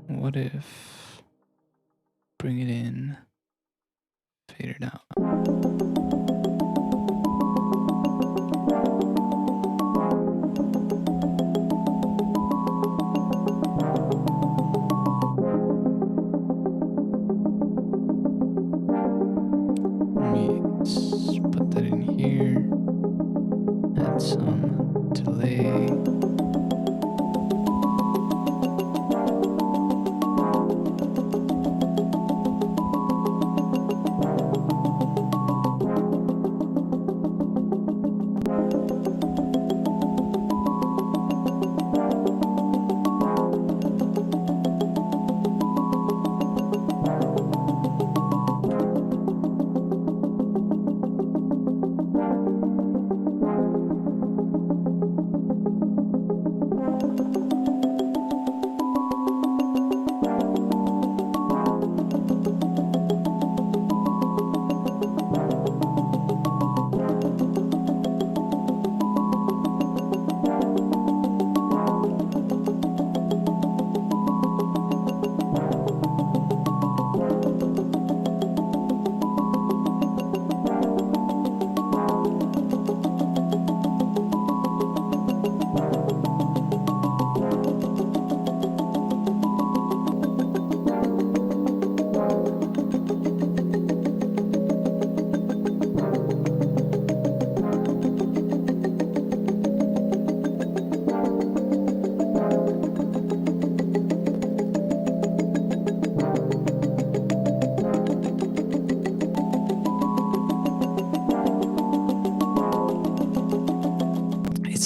What if bring it in, fade it out. Let me put that in here. Add some delay.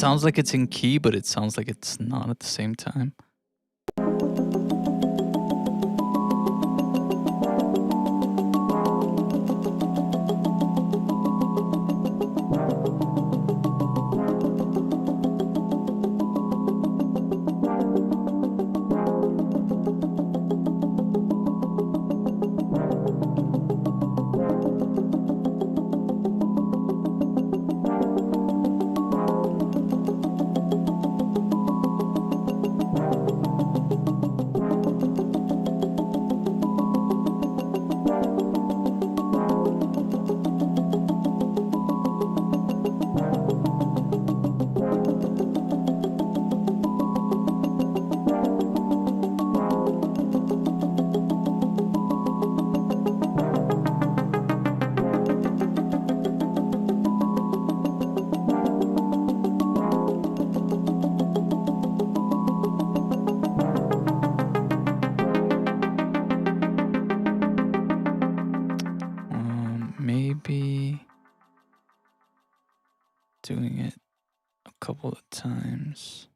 sounds like it's in key, but it sounds like it's not at the same time. Maybe doing it a couple of times.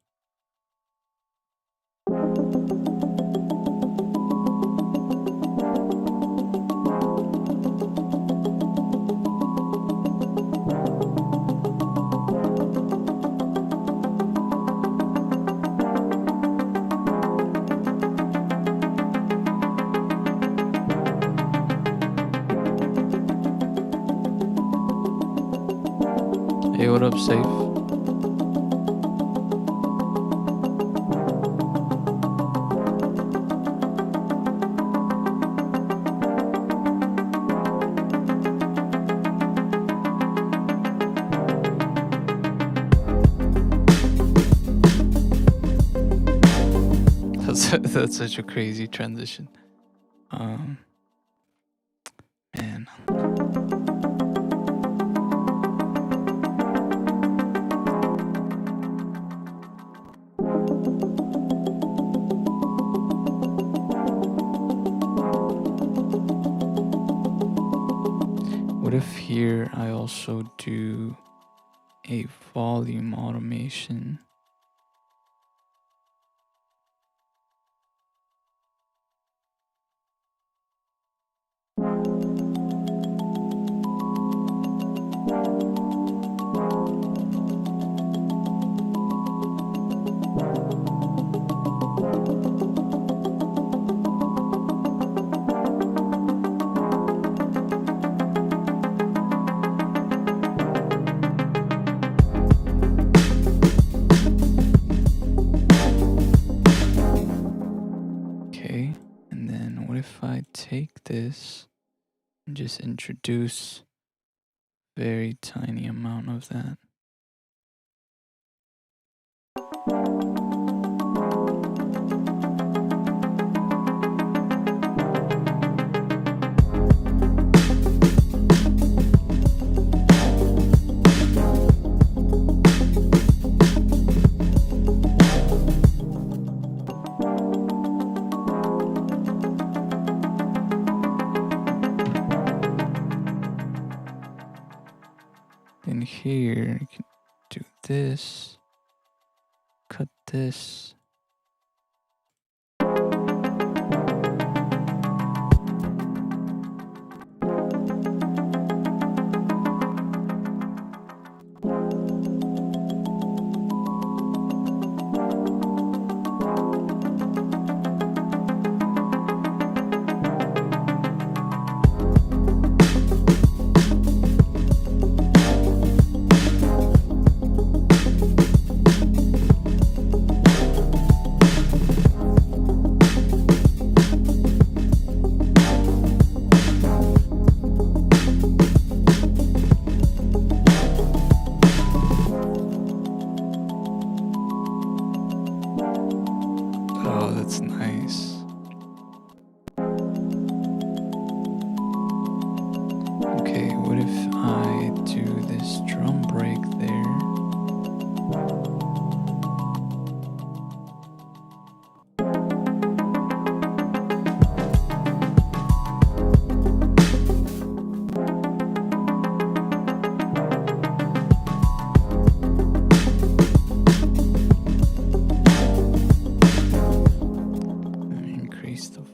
Hey, what up, Safe? That's such a crazy transition. Man. What if here I also do a volume automation? If I take this and just introduce a very tiny amount of that. Then here, you can do this, cut this.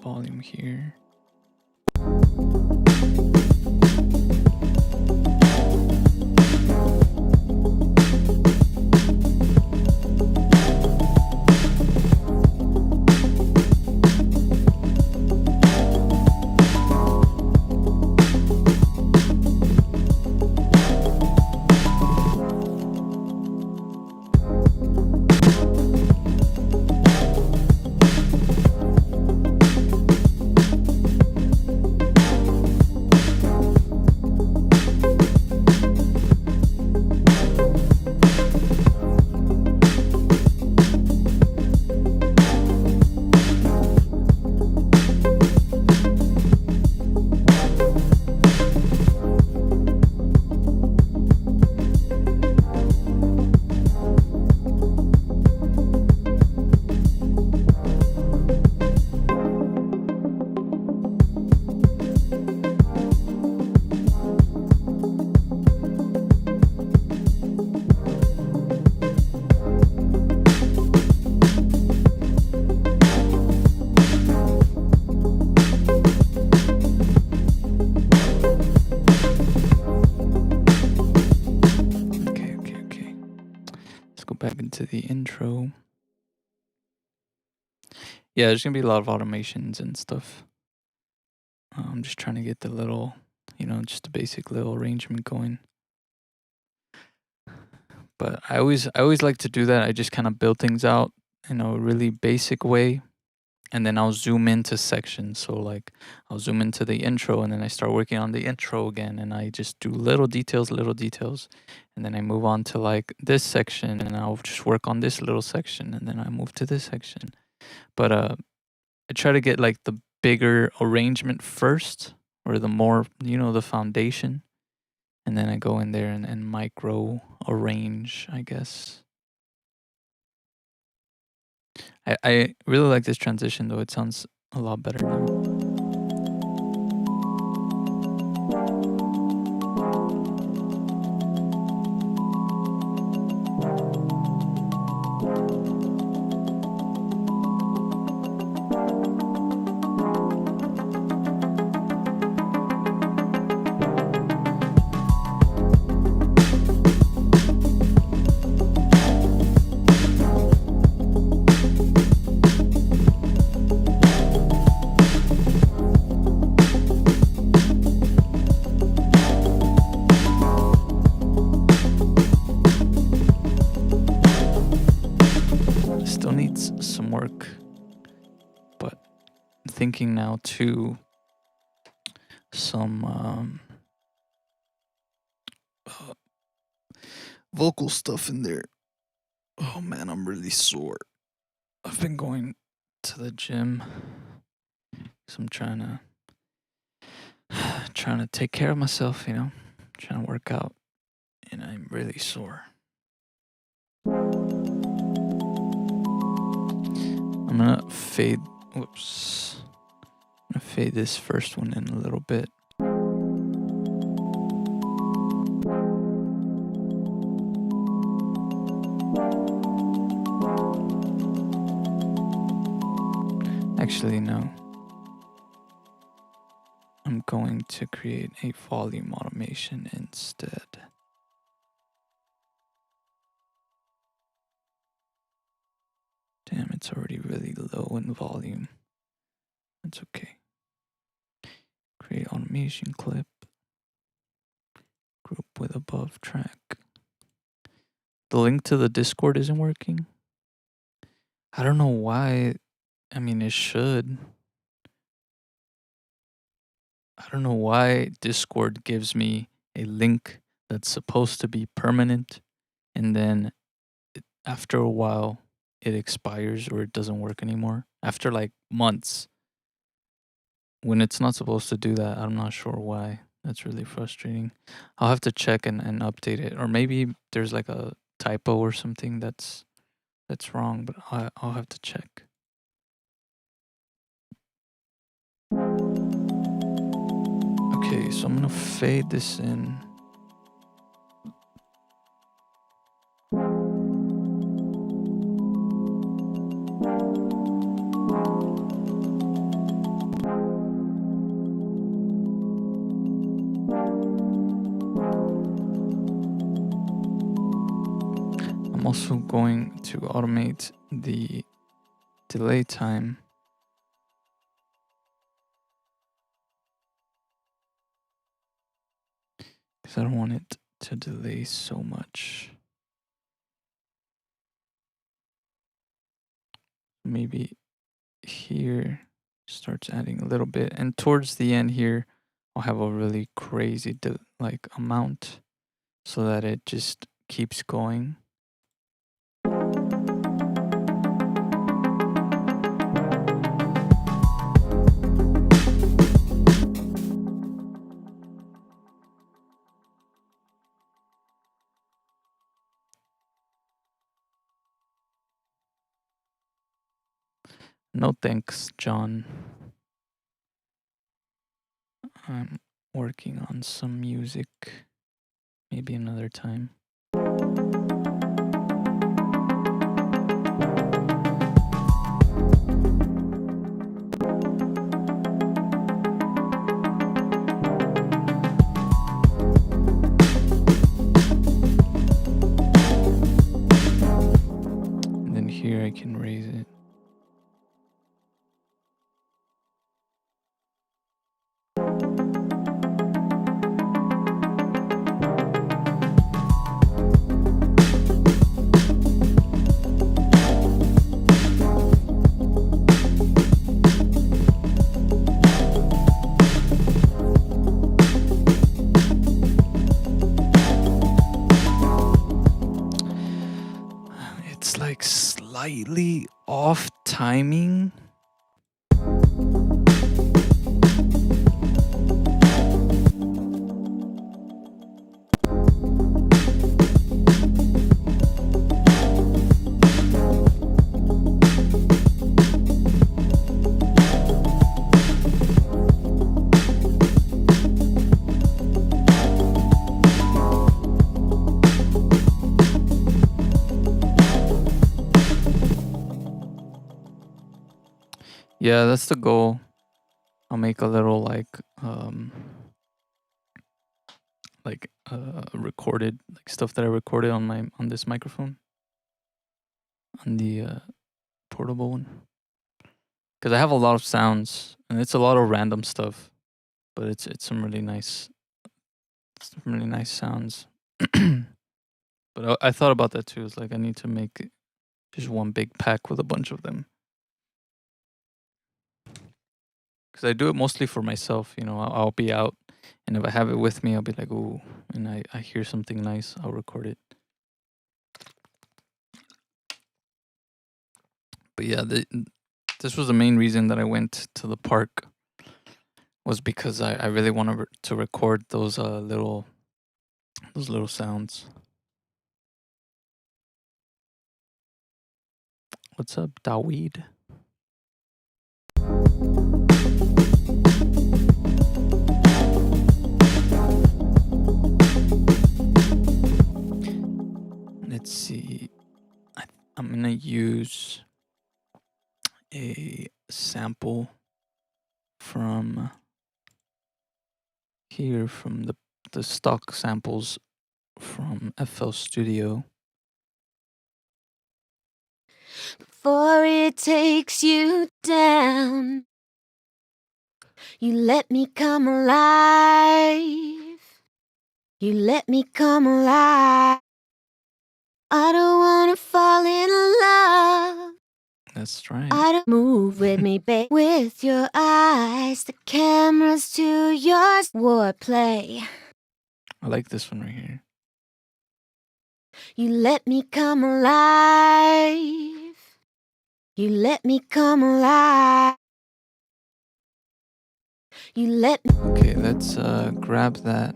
volume here. Back into the intro. Yeah, there's gonna be a lot of automations and stuff. I'm just trying to get the little, just the basic little arrangement going. But I always like to do that. I just kind of build things out in a really basic way, and then I'll zoom into sections. So like I'll zoom into the intro, and then I start working on the intro again, and I just do little details, and then I move on to like this section, and I'll just work on this little section, and then I move to this section. But I try to get like the bigger arrangement first, or the more, the foundation, and then I go in there and micro arrange, I guess. I really like this transition though. It sounds a lot better now. Still needs some work, but I'm thinking now to some vocal stuff in there. Oh man, I'm really sore. I've been going to the gym, so I'm trying to take care of myself, trying to work out, and I'm really sore. I'm gonna fade. Whoops. I'm gonna fade this first one in a little bit. Actually, no. I'm going to create a volume automation instead. Damn, it's already really low in volume. That's okay. Create automation clip. Group with above track. The link to the Discord isn't working. I don't know why. I mean, it should. I don't know why Discord gives me a link that's supposed to be permanent, and then after a while it expires or it doesn't work anymore. After like months. When it's not supposed to do that, I'm not sure why. That's really frustrating. I'll have to check and update it. Or maybe there's like a typo or something that's wrong, but I'll have to check. Okay, so I'm gonna fade this in. also going to automate the delay time. Because I don't want it to delay so much. Maybe here starts adding a little bit, and towards the end here I'll have a really crazy amount so that it just keeps going. No thanks, John. I'm working on some music. Maybe another time. And then here I can raise it. It's like slightly off timing. Yeah, that's the goal. I'll make a little recorded stuff that I recorded on this microphone, on the portable one, because I have a lot of sounds and it's a lot of random stuff, but it's some really nice sounds. But I thought about that too. It's like I need to make just one big pack with a bunch of them, because I do it mostly for myself. I'll be out, and if I have it with me, I'll be like, ooh, and I hear something nice, I'll record it. But yeah, this was the main reason that I went to the park, was because I really wanted to record those little sounds. What's up, Daweed? Let's see. I'm gonna use a sample from here, from the stock samples from FL Studio. Before it takes you down, you let me come alive. You let me come alive. I don't wanna fall in love. That's right. I don't move with me, babe. With your eyes, the camera's to yours. Warplay. I like this one right here. You let me come alive. You let me come alive. You let me. Okay, let's grab that,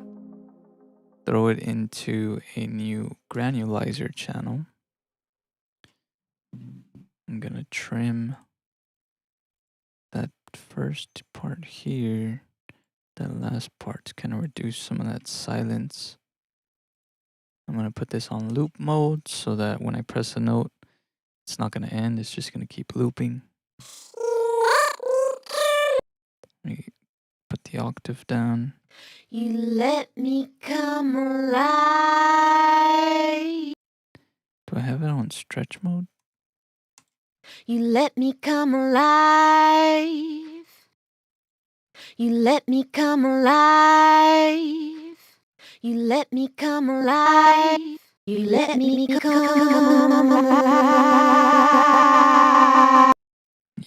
throw it into a new granulizer channel. I'm gonna trim that first part here. That last part, kind of reduce some of that silence. I'm gonna put this on loop mode so that when I press a note, it's not gonna end, it's just gonna keep looping. Let me put the octave down. You let me come alive. Do I have it on stretch mode? You let me come alive. You let me come alive. You let me come alive. You let me come alive.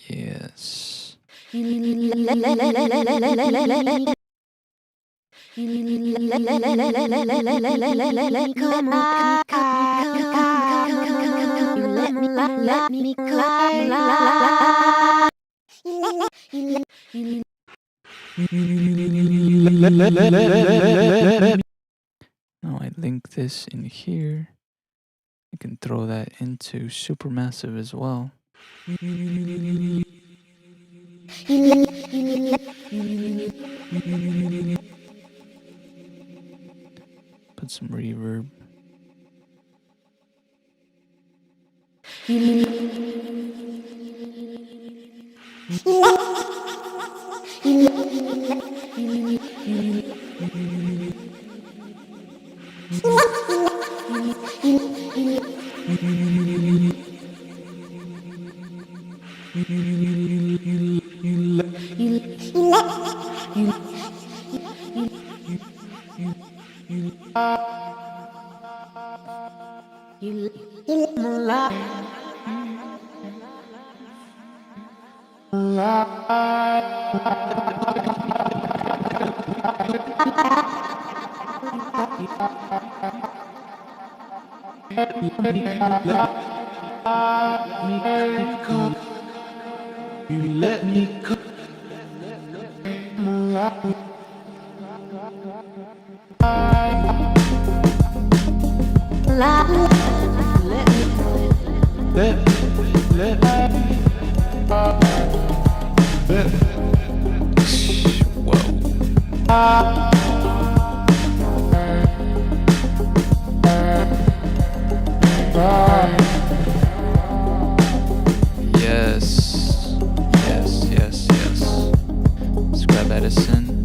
Yes. You let me Now I link this in here. I can throw that into Supermassive as well. Put some reverb. You let me come alive. Yes. Yes, yes, yes. Let's grab Edison.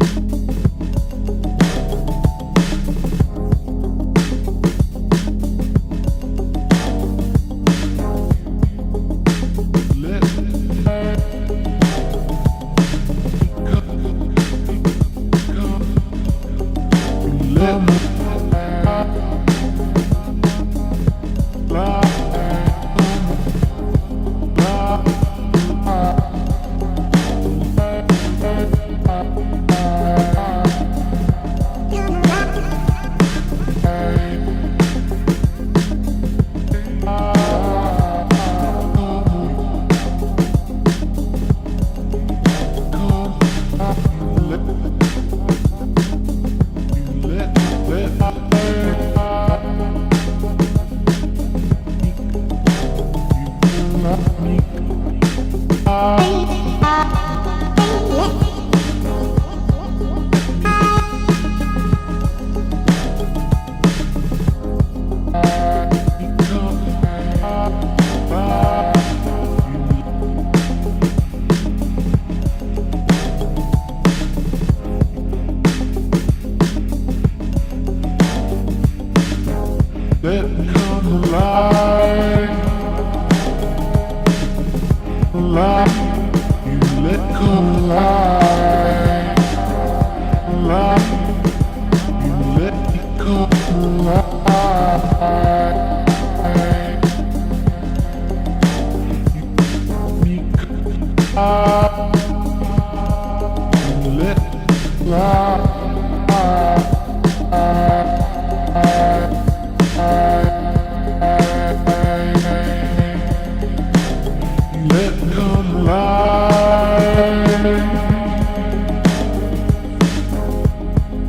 Let me come alive. Alive. You let come alive. Alive. You let me come alive. You let me alive. Let come alive.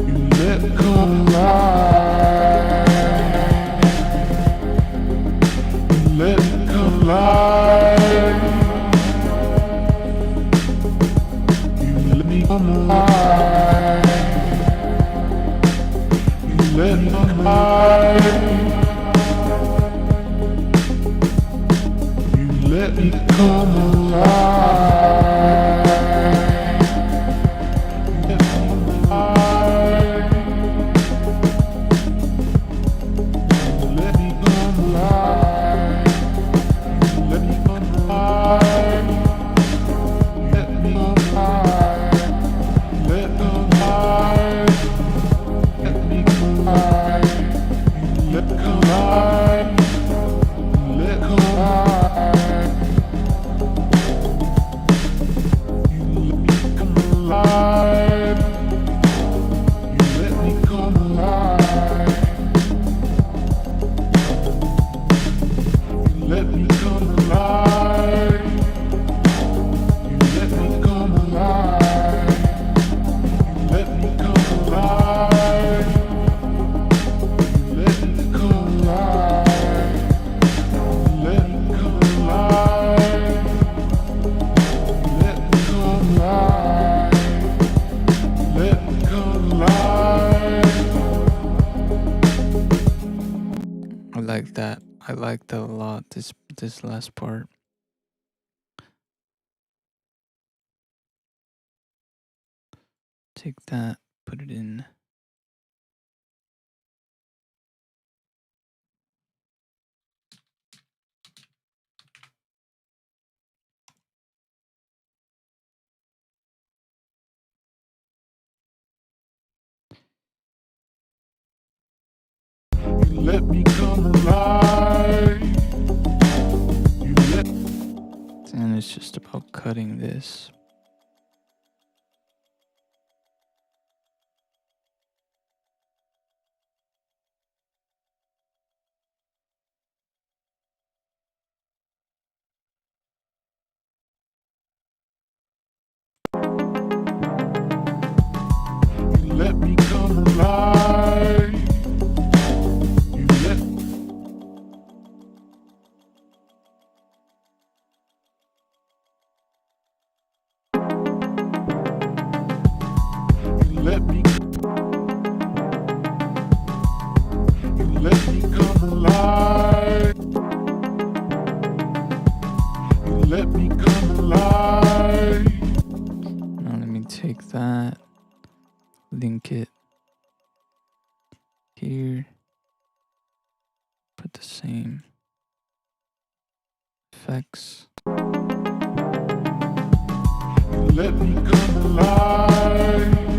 You let come alive. You let come alive. You let me come alive. You let me come alive. Let me come alive. Let me come alive. Let me come alive. alive. You let me come alive. You let me come alive. You let me come alive. You let me come alive. You let me come alive. You let me come alive. You let me come alive. Let me come alive. I like that. I like that a lot. This last part. Take that, put it in. You let me come alive. You let And it's just about cutting this. you let me come alive. You let you let me you let me come alive. You let me come alive. Now let me take that, link it here, put the same effects. You let me come alive.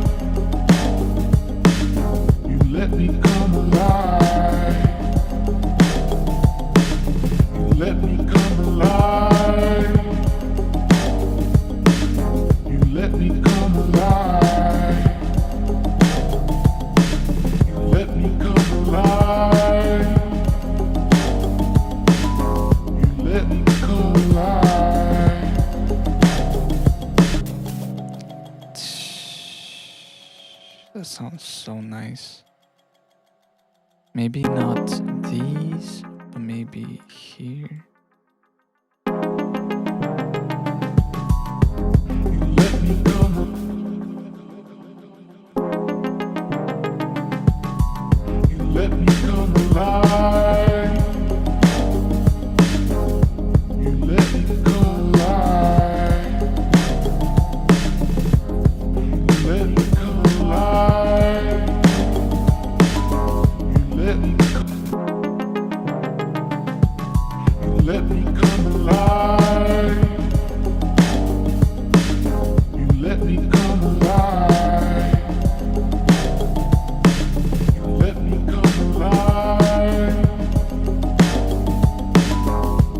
You let me come alive. You let me come alive. You let me come alive. You let me come alive. You let me come alive. That sounds so nice. Maybe not these, but maybe here. You let me come. You let me come alive. You let me come alive. You let me come alive. You let me come. You let me come alive. You let me come alive. You let me come alive.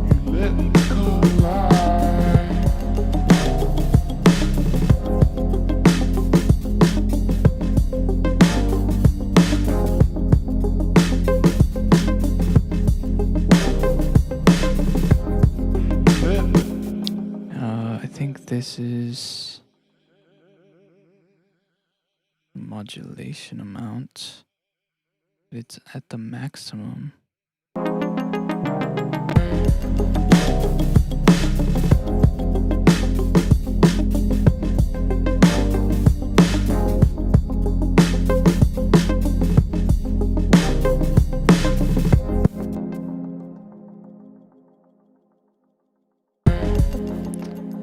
You let me come alive. Let me I think this is modulation amount. It's at the maximum.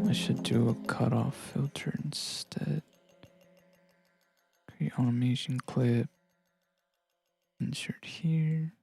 I should do a cutoff filter instead. Create automation clip. Insert here.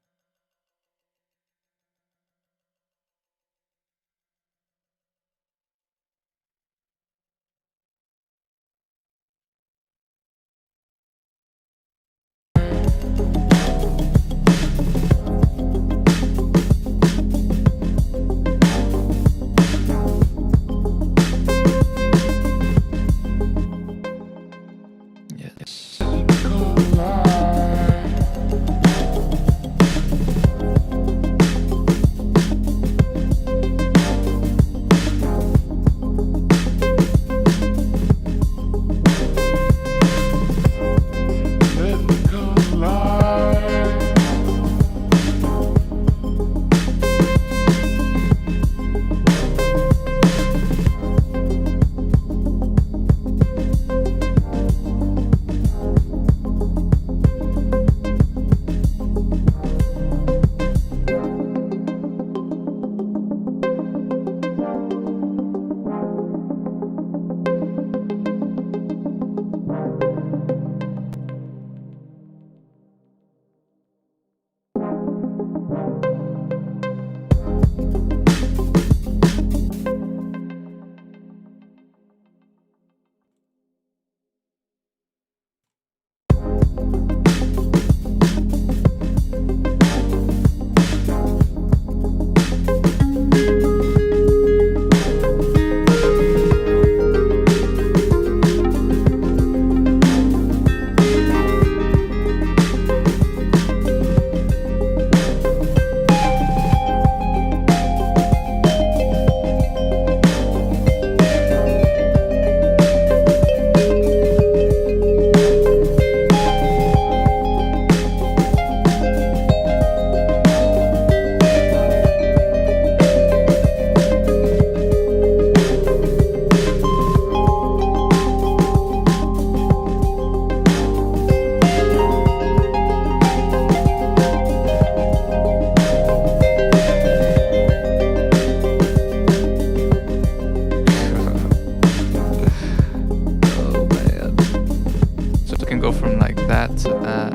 can go from like that to that.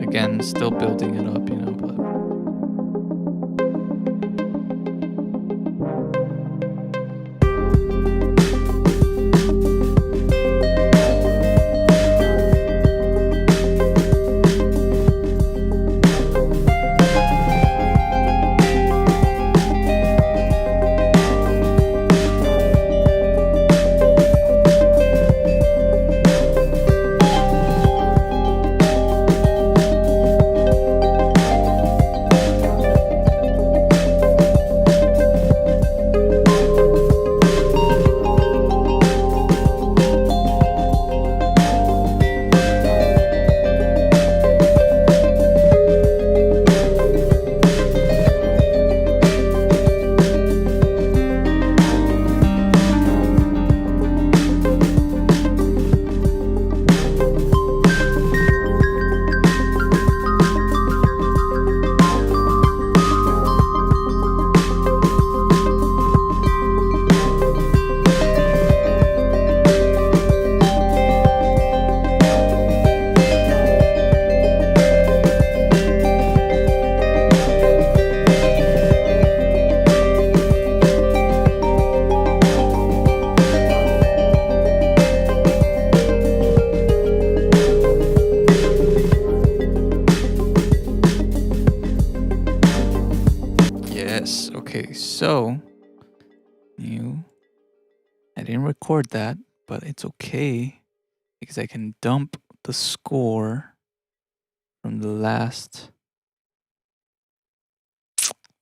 Again, still building it up, you know, but yes. Okay, so I didn't record that, but it's okay because I can dump the score from the last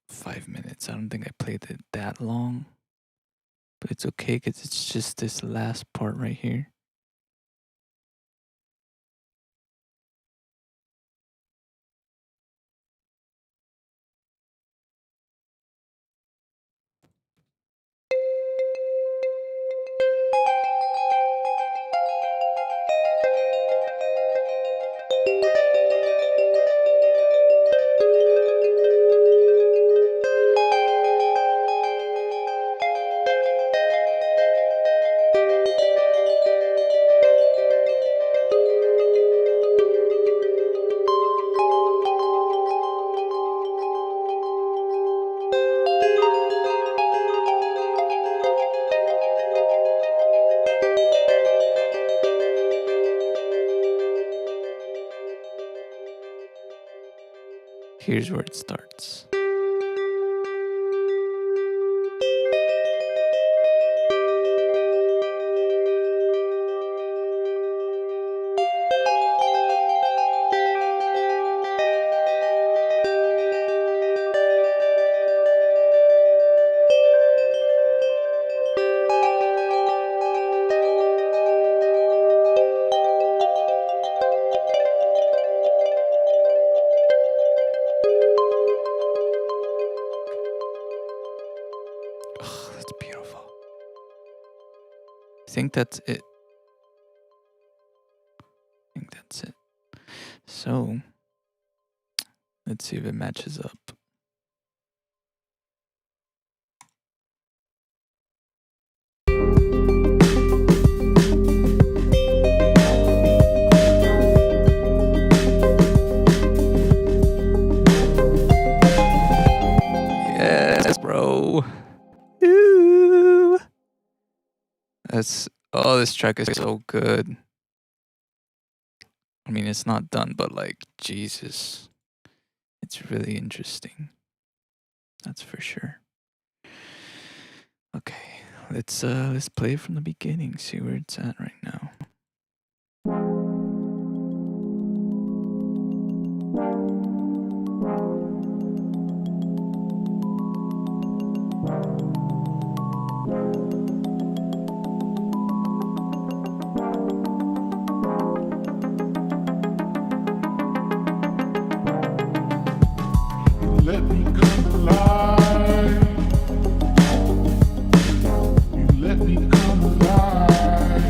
5 minutes. I don't think I played it that long, but it's okay because it's just this last part right here. Here's where it starts. That's beautiful. I think that's it. So, let's see if it matches up. Yes, bro. Ooh. This track is so good. I mean, it's not done, but like, Jesus. It's really interesting. That's for sure. Okay, let's play it from the beginning, see where it's at right now. Let me come alive. You let me come alive.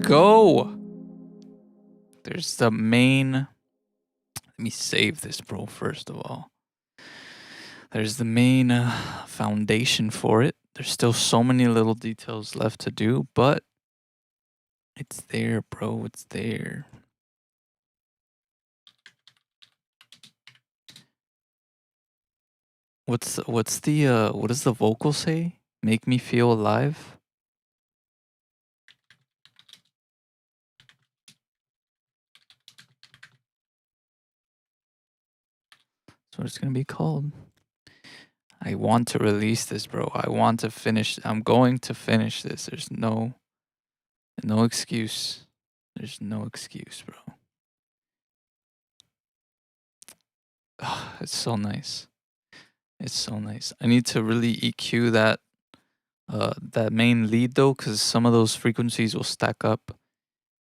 go. There's the main. Let me save this, bro, first of all. There's the main foundation for it. There's still so many little details left to do, but it's there, bro. It's there. What does the vocal say? Make me feel alive? That's what it's gonna be called. I want to release this, bro. I want to finish. I'm going to finish this. There's no excuse. There's no excuse, bro. It's so nice. It's so nice. I need to really EQ that main lead though, because some of those frequencies will stack up,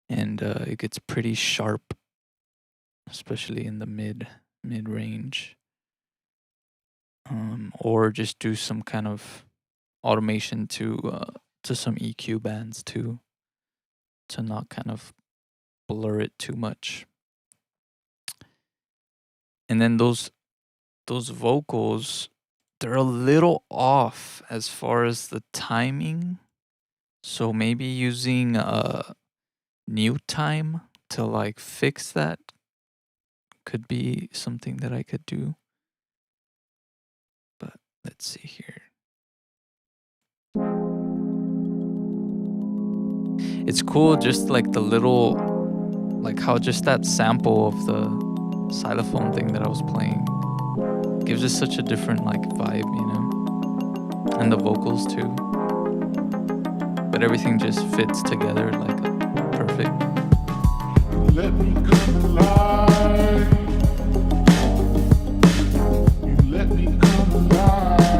and it gets pretty sharp, especially in the mid range. Or just do some kind of automation to some EQ bands to not kind of blur it too much. And then those vocals, they're a little off as far as the timing. So maybe using new time to like fix that could be something that I could do. But let's see here. It's cool, just like the little, like how just that sample of the xylophone thing that I was playing gives it such a different like vibe, you know? And the vocals too. But everything just fits together like perfect. Let me come alive. You let me come alive.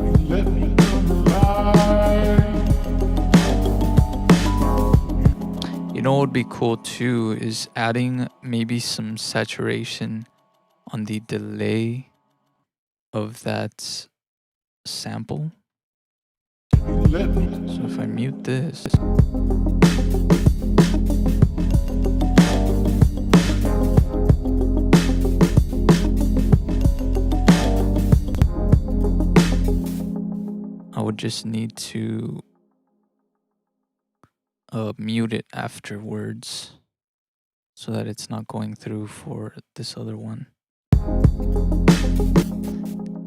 You let me come alive. You know what would be cool too is adding maybe some saturation on the delay of that sample. So if I mute this, I would just need to mute it afterwards so that it's not going through for this other one.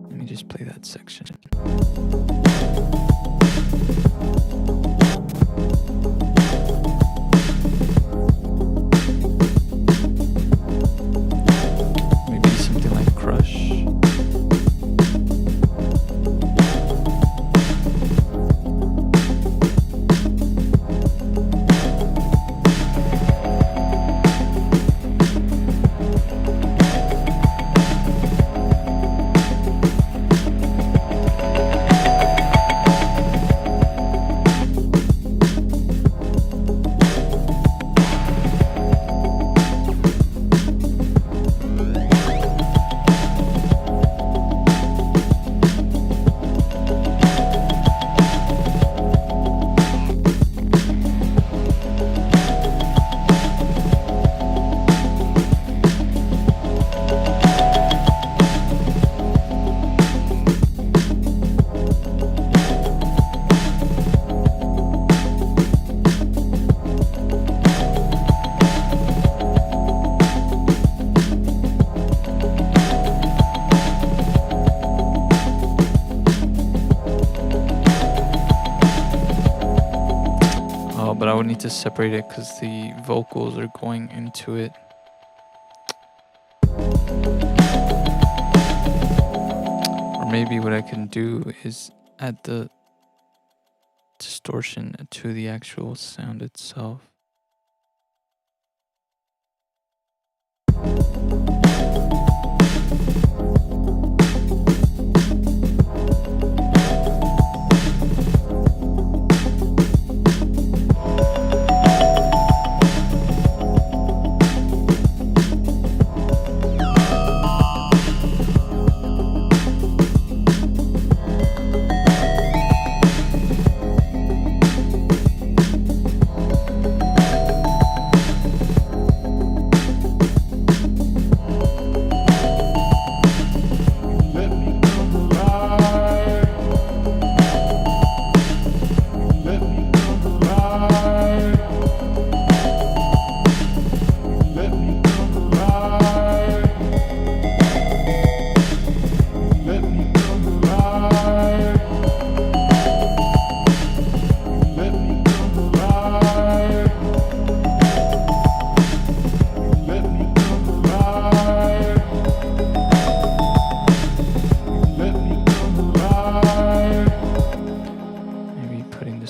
Let me just play that section. Maybe something like Crush. But I would need to separate it because the vocals are going into it. Or maybe what I can do is add the distortion to the actual sound itself.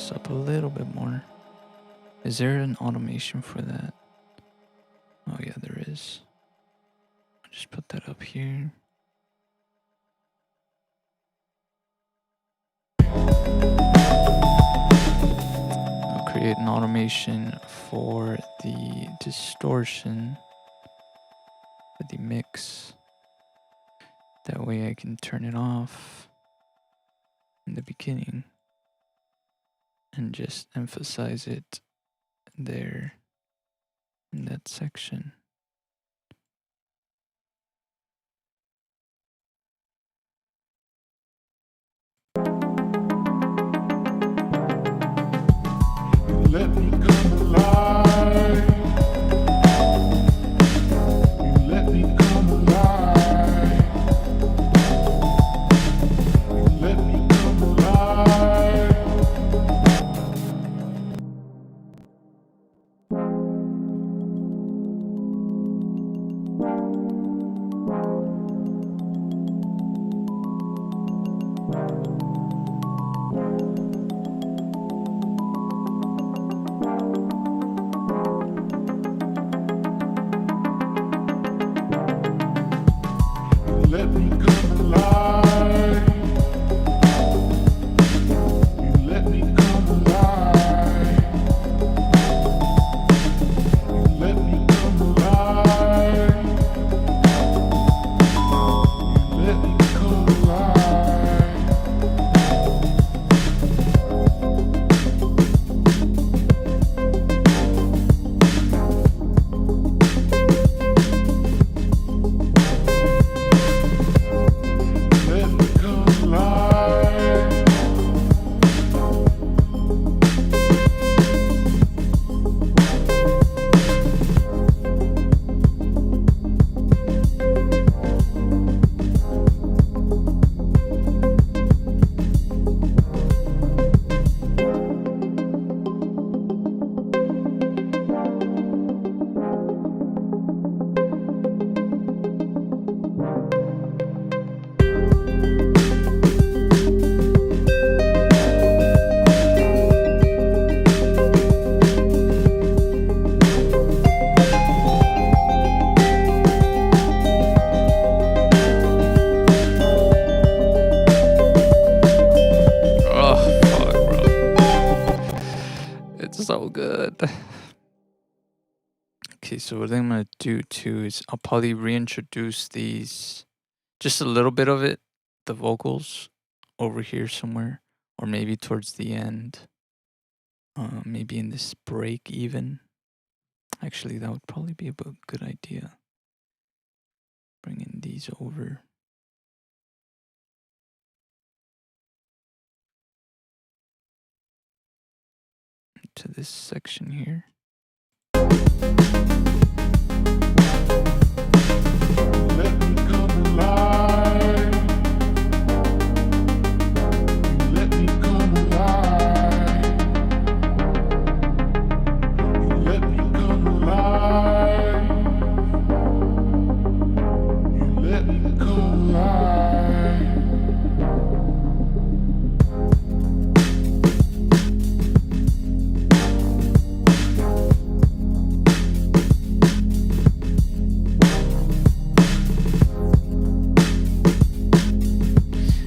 this up a little bit more. Is there an automation for that? Oh yeah, there is. I'll just put that up here. I'll create an automation for the distortion for the mix. That way I can turn it off in the beginning and just emphasize it there in that section. Let me come alive. You let me come alive. You let me come alive. Let me come alive. You let me come alive. You let me come alive. You let me come alive. Let me come alive. Oh, fuck, bro. It's so good. Okay, so what I'm gonna do too is I'll probably reintroduce these, just a little bit of it, the vocals, over here somewhere, or maybe towards the end. Maybe in this break even. Actually, that would probably be a good idea. Bringing these over. To this section here. Let me come alive. You let me come alive. You let me come alive. You let me come alive.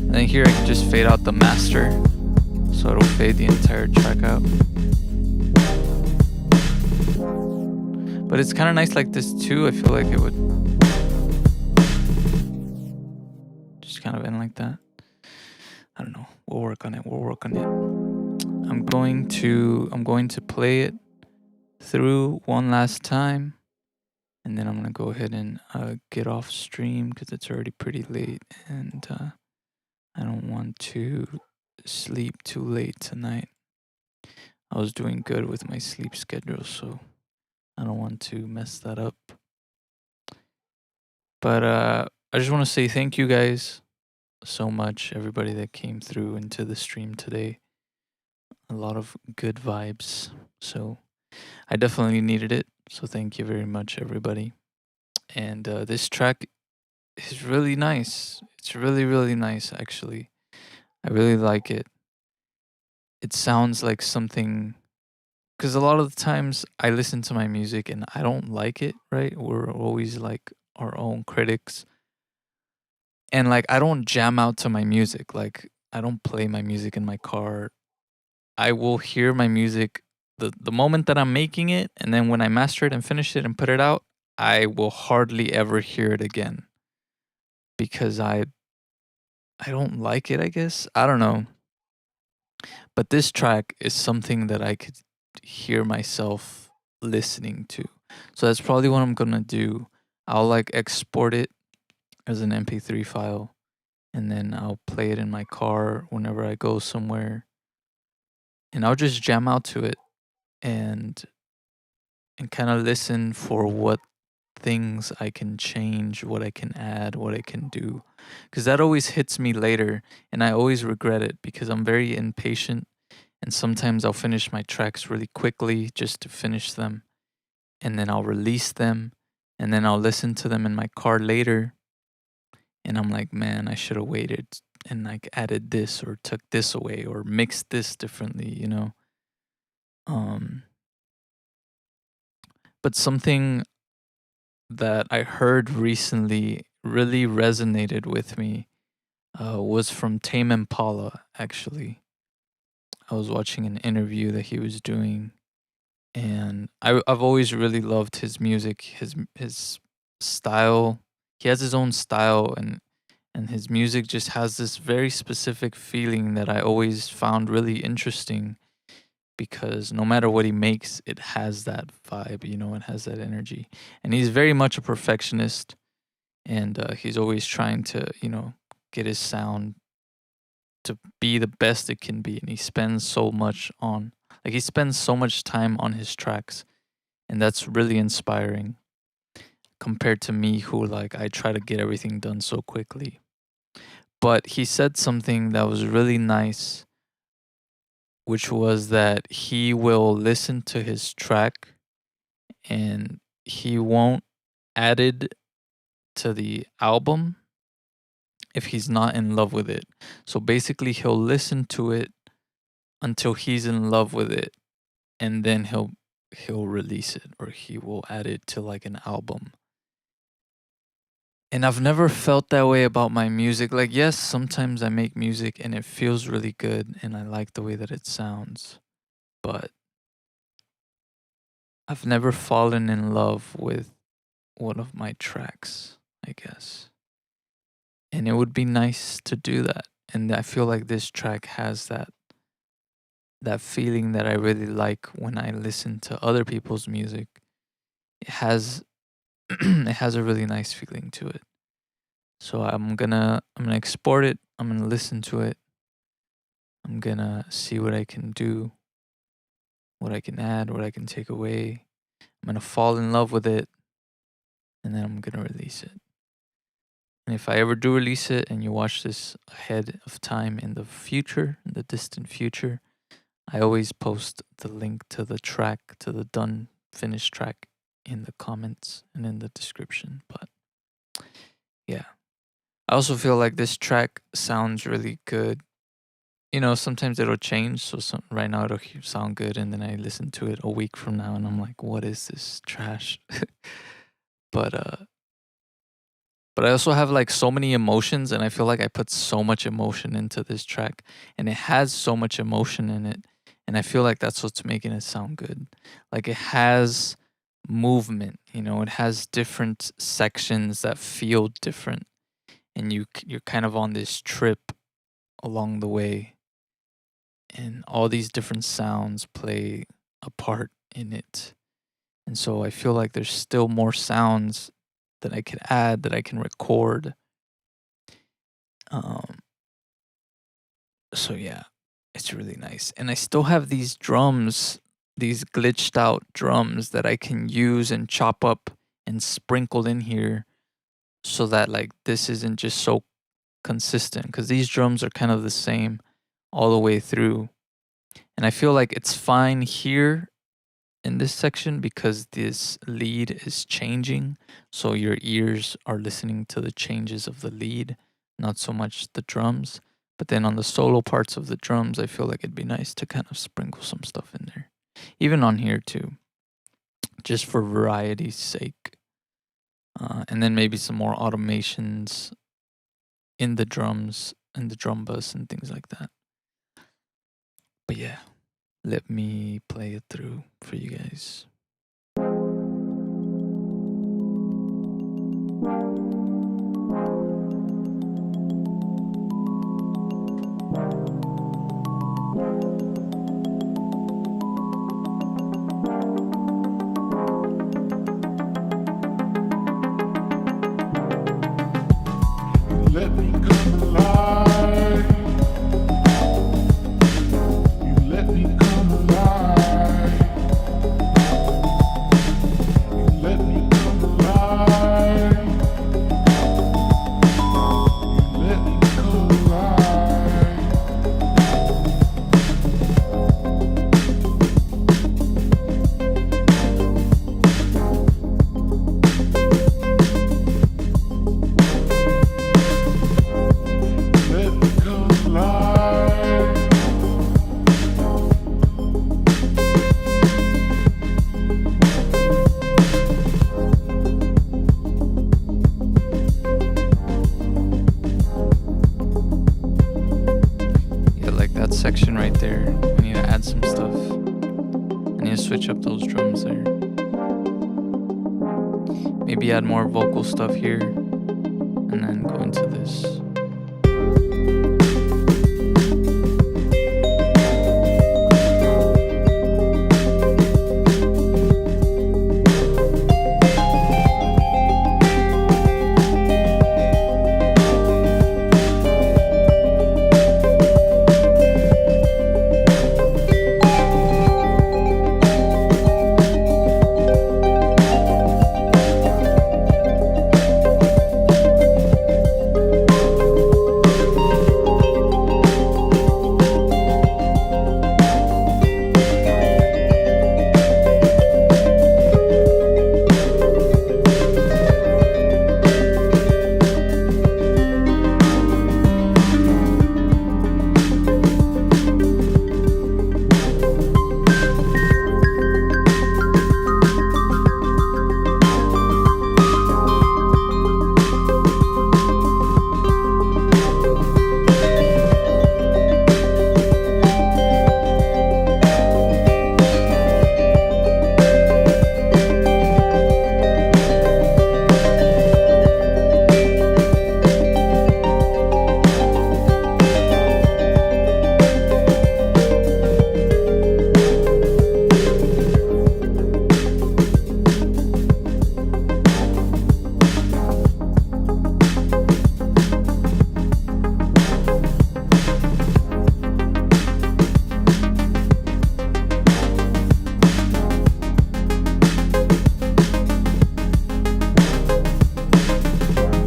And then here I can just fade out the master, so it'll fade the entire track out. But it's kind of nice like this too. I feel like it would just kind of end like that. I don't know. We'll work on it. We'll work on it. I'm going to play it through one last time, and then I'm gonna go ahead and get off stream because it's already pretty late, and I don't want to sleep too late tonight. I was doing good with my sleep schedule, so I don't want to mess that up. But I just want to say thank you guys so much, everybody that came through into the stream today. A lot of good vibes. So I definitely needed it. So thank you very much, everybody. And this track is really nice. It's really, really nice, actually. I really like it. it sounds like something, because a lot of the times I listen to my music and I don't like it, right? We're always like our own critics. And like I don't jam out to my music. Like I don't play my music in my car. I will hear my music the moment that I'm making it, and then when I master it and finish it and put it out, I will hardly ever hear it again because I don't like it, I guess. I don't know. But this track is something that I could hear myself listening to. So that's probably what I'm gonna do. I'll like export it as an MP3 file, and then I'll play it in my car whenever I go somewhere, and I'll just jam out to it and kind of listen for what things I can change, what I can add, what I can do. Because that always hits me later, and I always regret it because I'm very impatient. And sometimes I'll finish my tracks really quickly just to finish them, and then I'll release them, and then I'll listen to them in my car later. And I'm like, man, I should have waited and like added this or took this away or mixed this differently. Um, but something that I heard recently really resonated with me was from Tame Impala, actually. I was watching an interview that he was doing, and I've always really loved his music, his style. He has his own style, and his music just has this very specific feeling that I always found really interesting because no matter what he makes, it has that vibe, it has that energy. And he's very much a perfectionist, and he's always trying to, get his sound to be the best it can be. And he spends so much time on his tracks, and that's really inspiring compared to me who like I try to get everything done so quickly. But he said something that was really nice, which was that he will listen to his track and he won't add it to the album if he's not in love with it. So basically he'll listen to it until he's in love with it, and then he'll release it or he will add it to like an album. And I've never felt that way about my music. Like, yes, sometimes I make music and it feels really good and I like the way that it sounds, but I've never fallen in love with one of my tracks, I guess. And it would be nice to do that. And I feel like this track has that feeling that I really like when I listen to other people's music. It has it has a really nice feeling to it. So I'm gonna export it. I'm gonna listen to it. I'm gonna see what I can do, what I can add, what I can take away. I'm gonna fall in love with it, and then I'm gonna release it. And if I ever do release it and you watch this ahead of time in the future, in the distant future, I always post the link to the track, to the done finished track in the comments and in the description. But yeah, I also feel like this track sounds really good. Sometimes it'll change. So right now it'll sound good, and then I listen to it a week from now, and I'm like, "What is this trash?" but but I also have like so many emotions, and I feel like I put so much emotion into this track, and it has so much emotion in it, and I feel like that's what's making it sound good. Like it has movement, it has different sections that feel different, and you're kind of on this trip along the way, and all these different sounds play a part in it. And so I feel like there's still more sounds that I could add, that I can record. Um, so yeah, it's really nice. And I still have these drums, these glitched out drums that I can use and chop up and sprinkle in here so that like this isn't just so consistent, because these drums are kind of the same all the way through. And I feel like it's fine here in this section because this lead is changing. So your ears are listening to the changes of the lead, not so much the drums. But then on the solo parts of the drums, I feel like it'd be nice to kind of sprinkle some stuff in there. Even on here too, just for variety's sake. And then maybe some more automations in the drums and the drum bus and things like that. But yeah, let me play it through for you guys. Let me come alive. You let me come alive. You let me come alive. You let me come alive. Let me come alive. Yeah, like that section right there. I need to add some stuff. I need to switch up those drums there. Maybe add more vocal stuff here. And then go into this.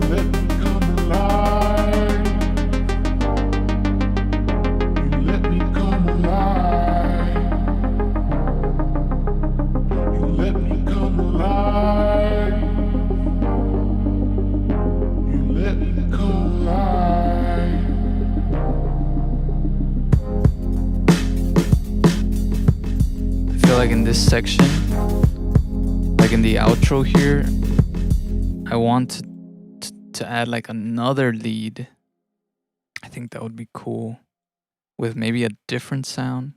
Let me come alive. You let me come alive. You let me come alive. You let me come alive. I feel like in this section, like in the outro here, I want to add like another lead. I think that would be cool with maybe a different sound.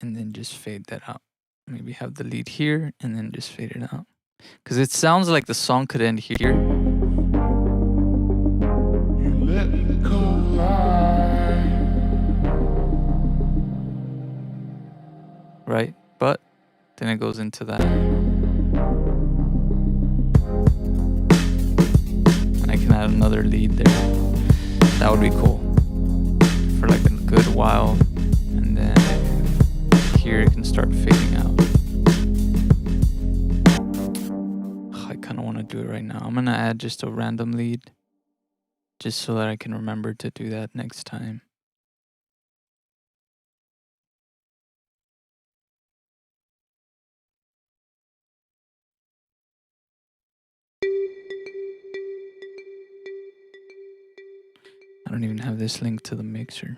And then just fade that out. Maybe have the lead here and then just fade it out. Because it sounds like the song could end here, You let me come alive. right? But then it goes into that. And I can add another lead there. That would be cool. For like a good while. And then here it can start fading out. I kind of want to do it right now. I'm going to add just a random lead. Just so that I can remember to do that next time. I don't even have this link to the mixer.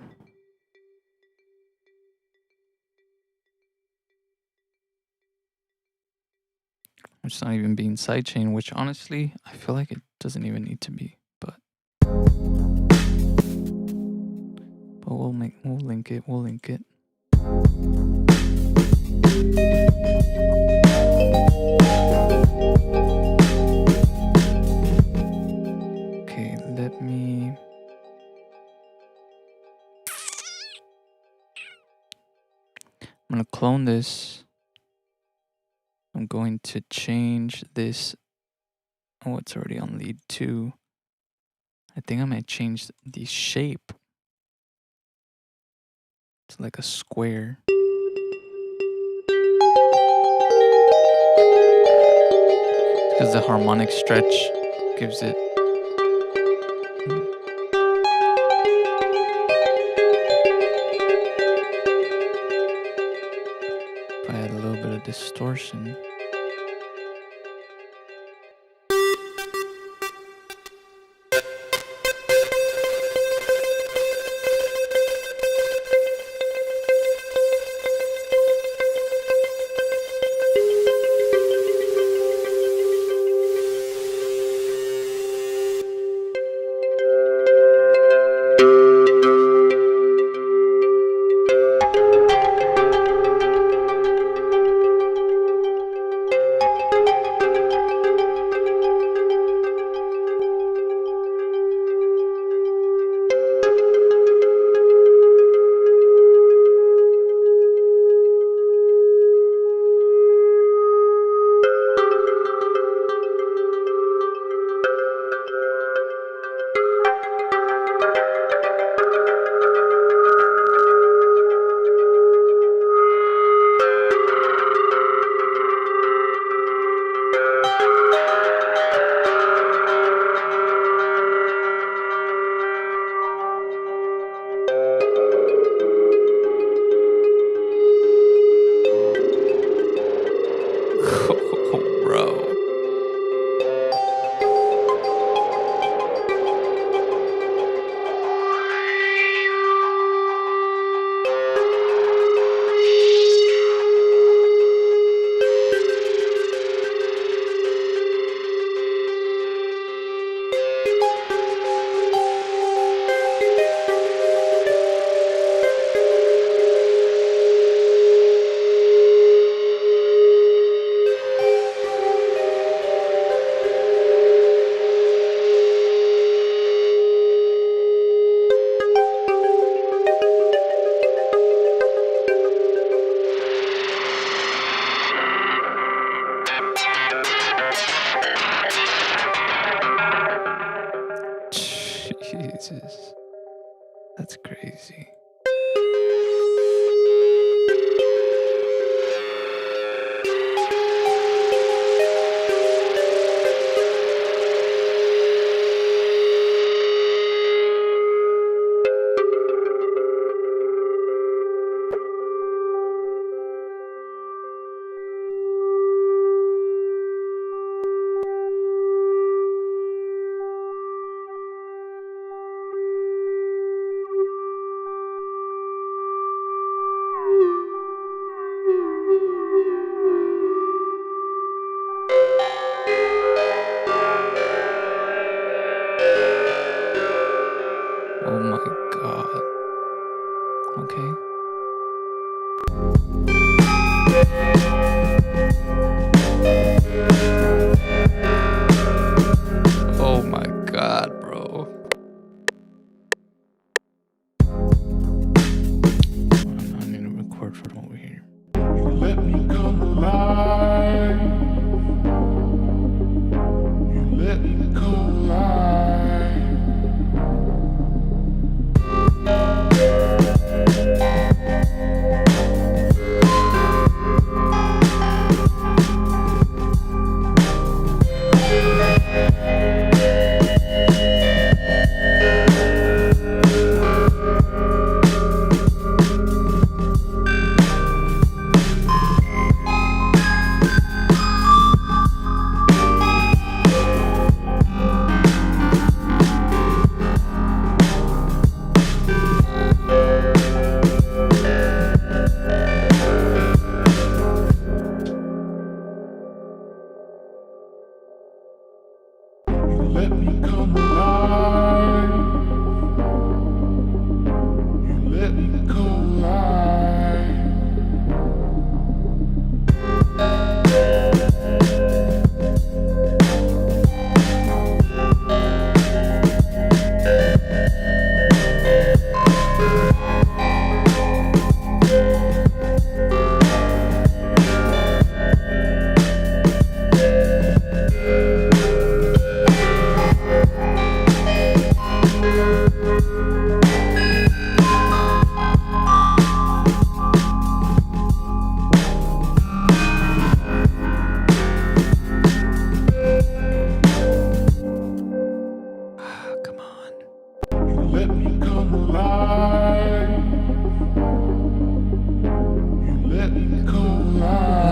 It's not even being sidechained, which honestly, I feel like it doesn't even need to be, but we'll link it. Okay, let me. I'm gonna clone this. I'm going to change this. Oh, it's already on lead 2. I think I might change the shape to like a square. Because the harmonic stretch gives it. If I add a little bit of distortion. Oh, bro. Jesus. That's crazy. Oh my god. Okay. Oh my god, bro. I need to record from over here. You let me come alive. You let me come alive. me come alive. You let me come alive.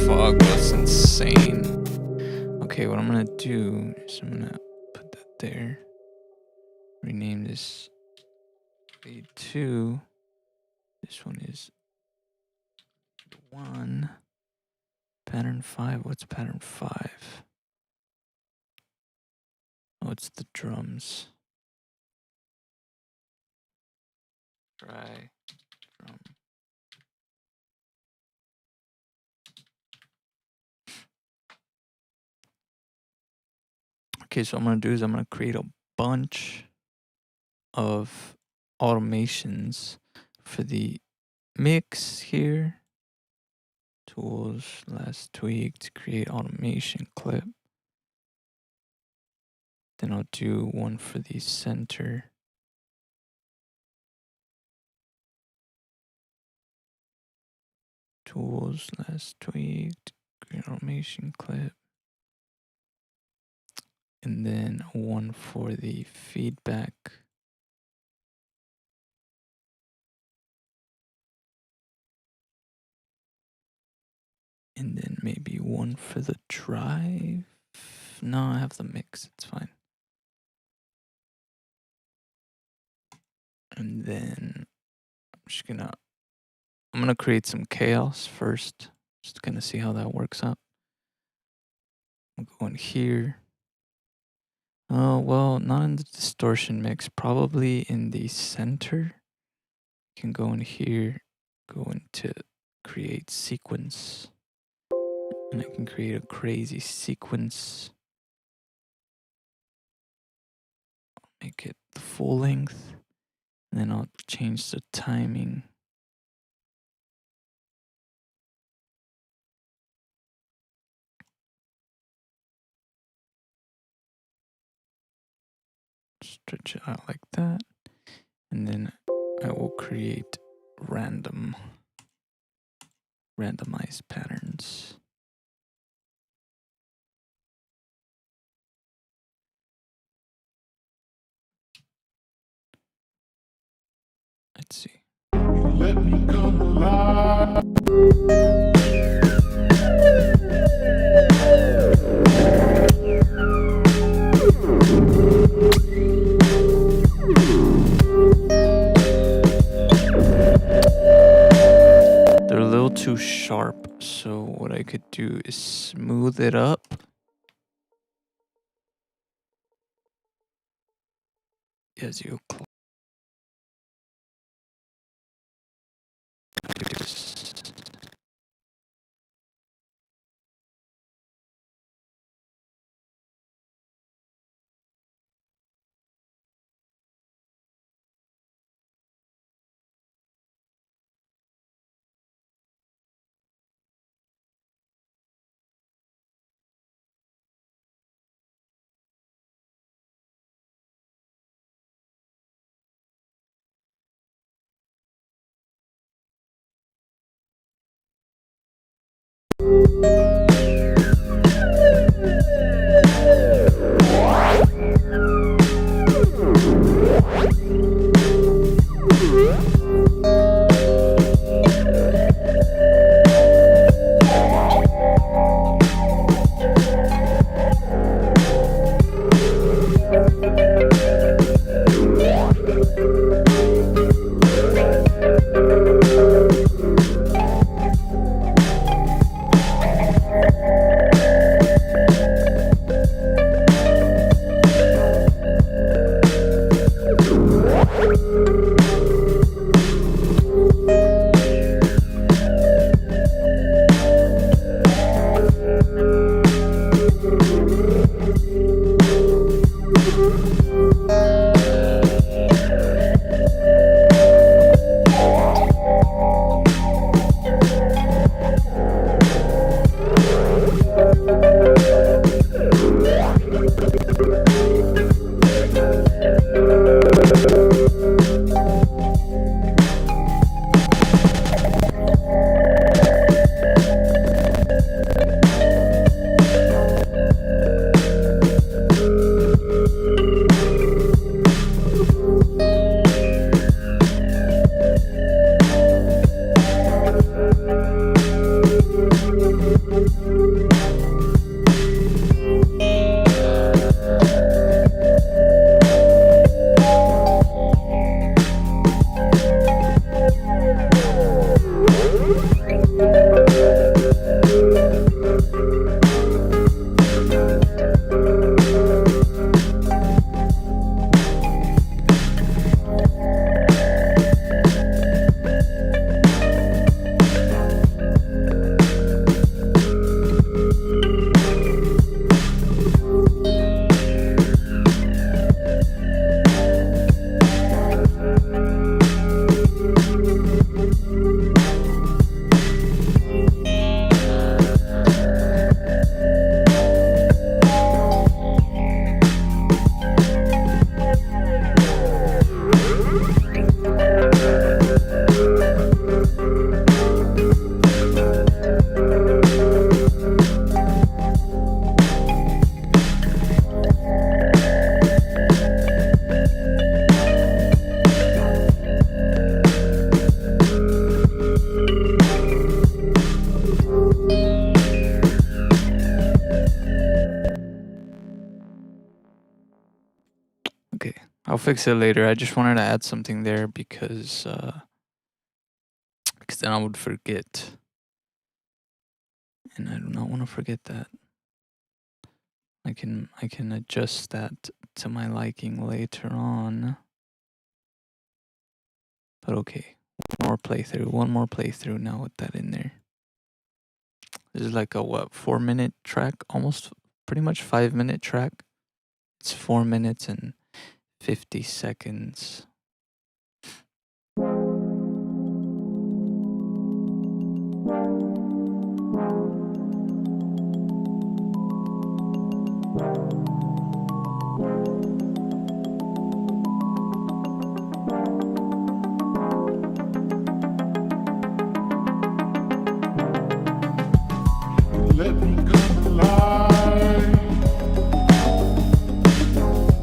Fuck, that's insane. Okay, what I'm gonna do is I'm gonna put that there. Rename this V2. This one is 1. Pattern 5. What's pattern 5? Oh, it's the drums. Try drum. Okay, so what I'm gonna do is I'm gonna create a bunch of automations for the mix here. Tools, last tweak to create automation clip. Then I'll do one for the center. Tools, last tweaked, create automation clip. And then one for the feedback. And then maybe one for the drive. No, I have the mix, it's fine. And then I'm gonna create some chaos first. Just gonna see how that works out. I'm going here. Oh, well, not in the distortion mix, probably in the center. You can go in here, go into create sequence. And I can create a crazy sequence. Make it the full length. And then I'll change the timing. stretch it out like that, and then I will create randomized patterns. Let's see. Let me come alive. They're a little too sharp, so what I could do is smooth it up. As you close. Okay, I'll fix it later. I just wanted to add something there because then I would forget. And I do not want to forget that. I can adjust that to my liking later on. But okay, one more playthrough now with that in there. This is like a what, 4-minute track? Almost pretty much 5-minute track. It's 4 minutes and 50 seconds. let me come alive.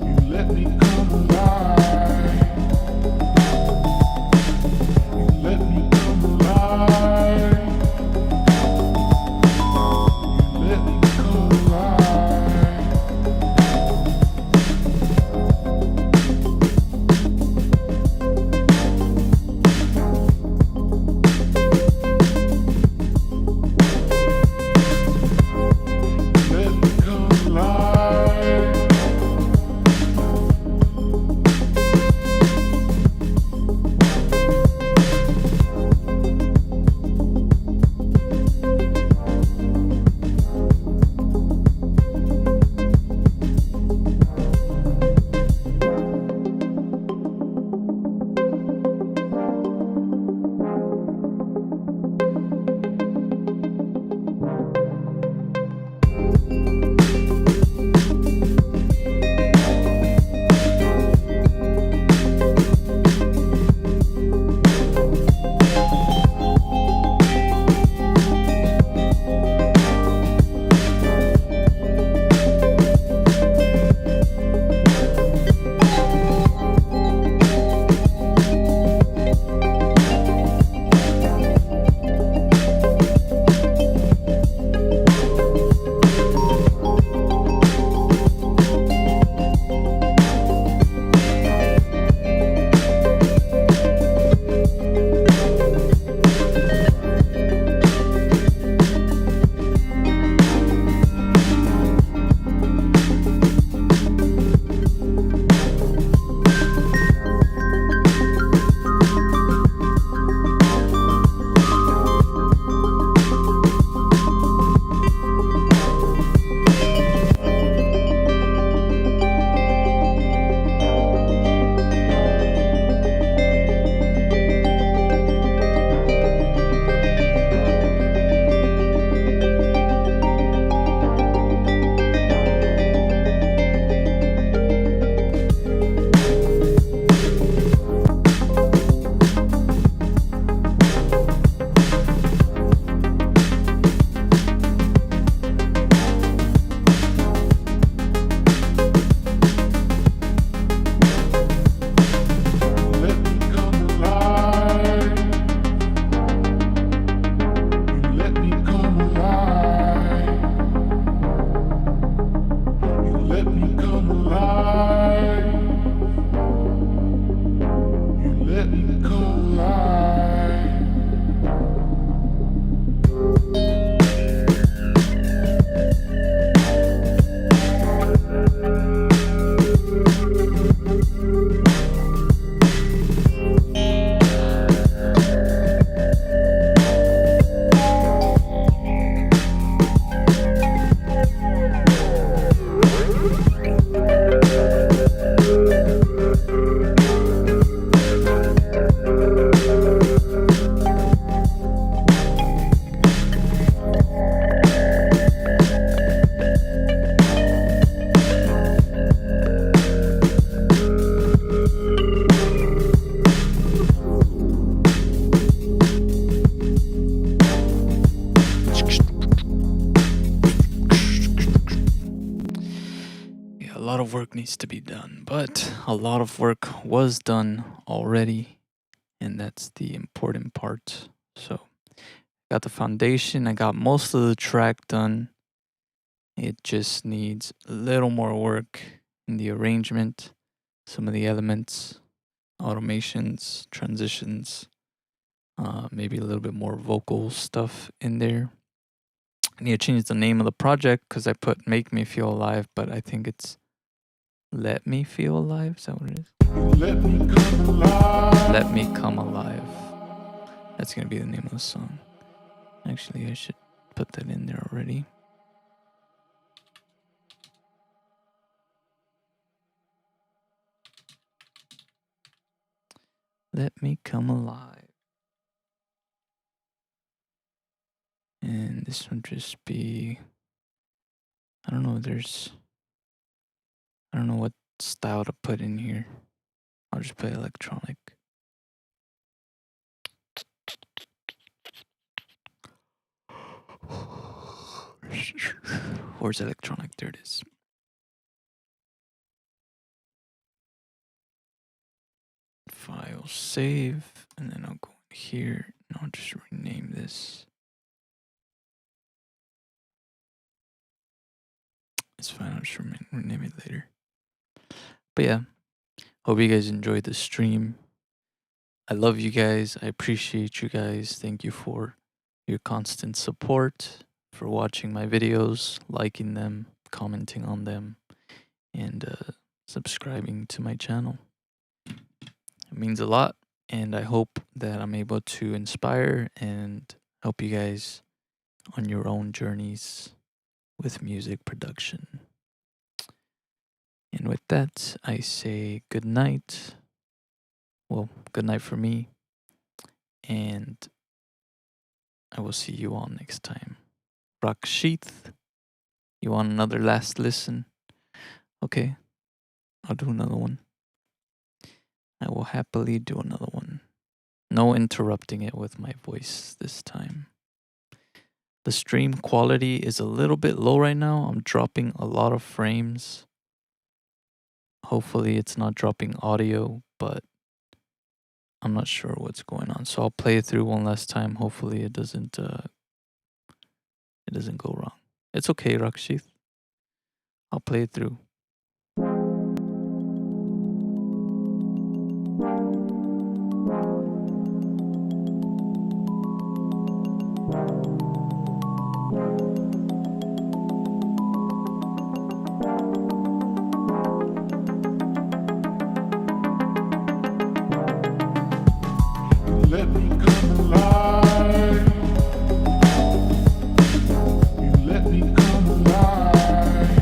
You let me come alive. You let me come alive. You let me come alive. Let me come alive. Let me come alive. You let me come alive. You let me come alive. You let me come alive. Yeah, a lot of work needs to be done, but a lot of work was done already, and that's the important part. So, got the foundation, I got most of the track done. It just needs a little more work in the arrangement, some of the elements, automations, transitions, maybe a little bit more vocal stuff in there. I need to change the name of the project because I put Make Me Feel Alive, but I think it's Let Me Feel Alive. Is that what it is? Let me come alive. Let Me Come Alive. That's going to be the name of the song. Actually, I should put that in there already. Let Me Come Alive. And this one just be, I don't know, I don't know what style to put in here. I'll just put electronic. Where's electronic? There it is. File save, and then I'll go here and I'll just rename this. It's fine, I'll just rename it later. But yeah, hope you guys enjoyed the stream. I love you guys. I appreciate you guys. Thank you for your constant support, for watching my videos, liking them, commenting on them, and subscribing to my channel. It means a lot, and I hope that I'm able to inspire and help you guys on your own journeys with music production. And with that, I say good night. Well, good night for me, and I will see you all next time. Rakshith, you want another last listen? Okay, I'll do another one. I will happily do another one. No interrupting it with my voice this time. The stream quality is a little bit low right now. I'm dropping a lot of frames. Hopefully it's not dropping audio, but I'm not sure what's going on. So I'll play it through one last time. Hopefully it doesn't go wrong. It's okay, Rakshith. I'll play it through. Let me come alive. You let me come alive.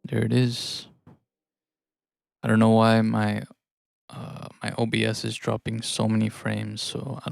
There it is. I don't know why my OBS is dropping so many frames, so I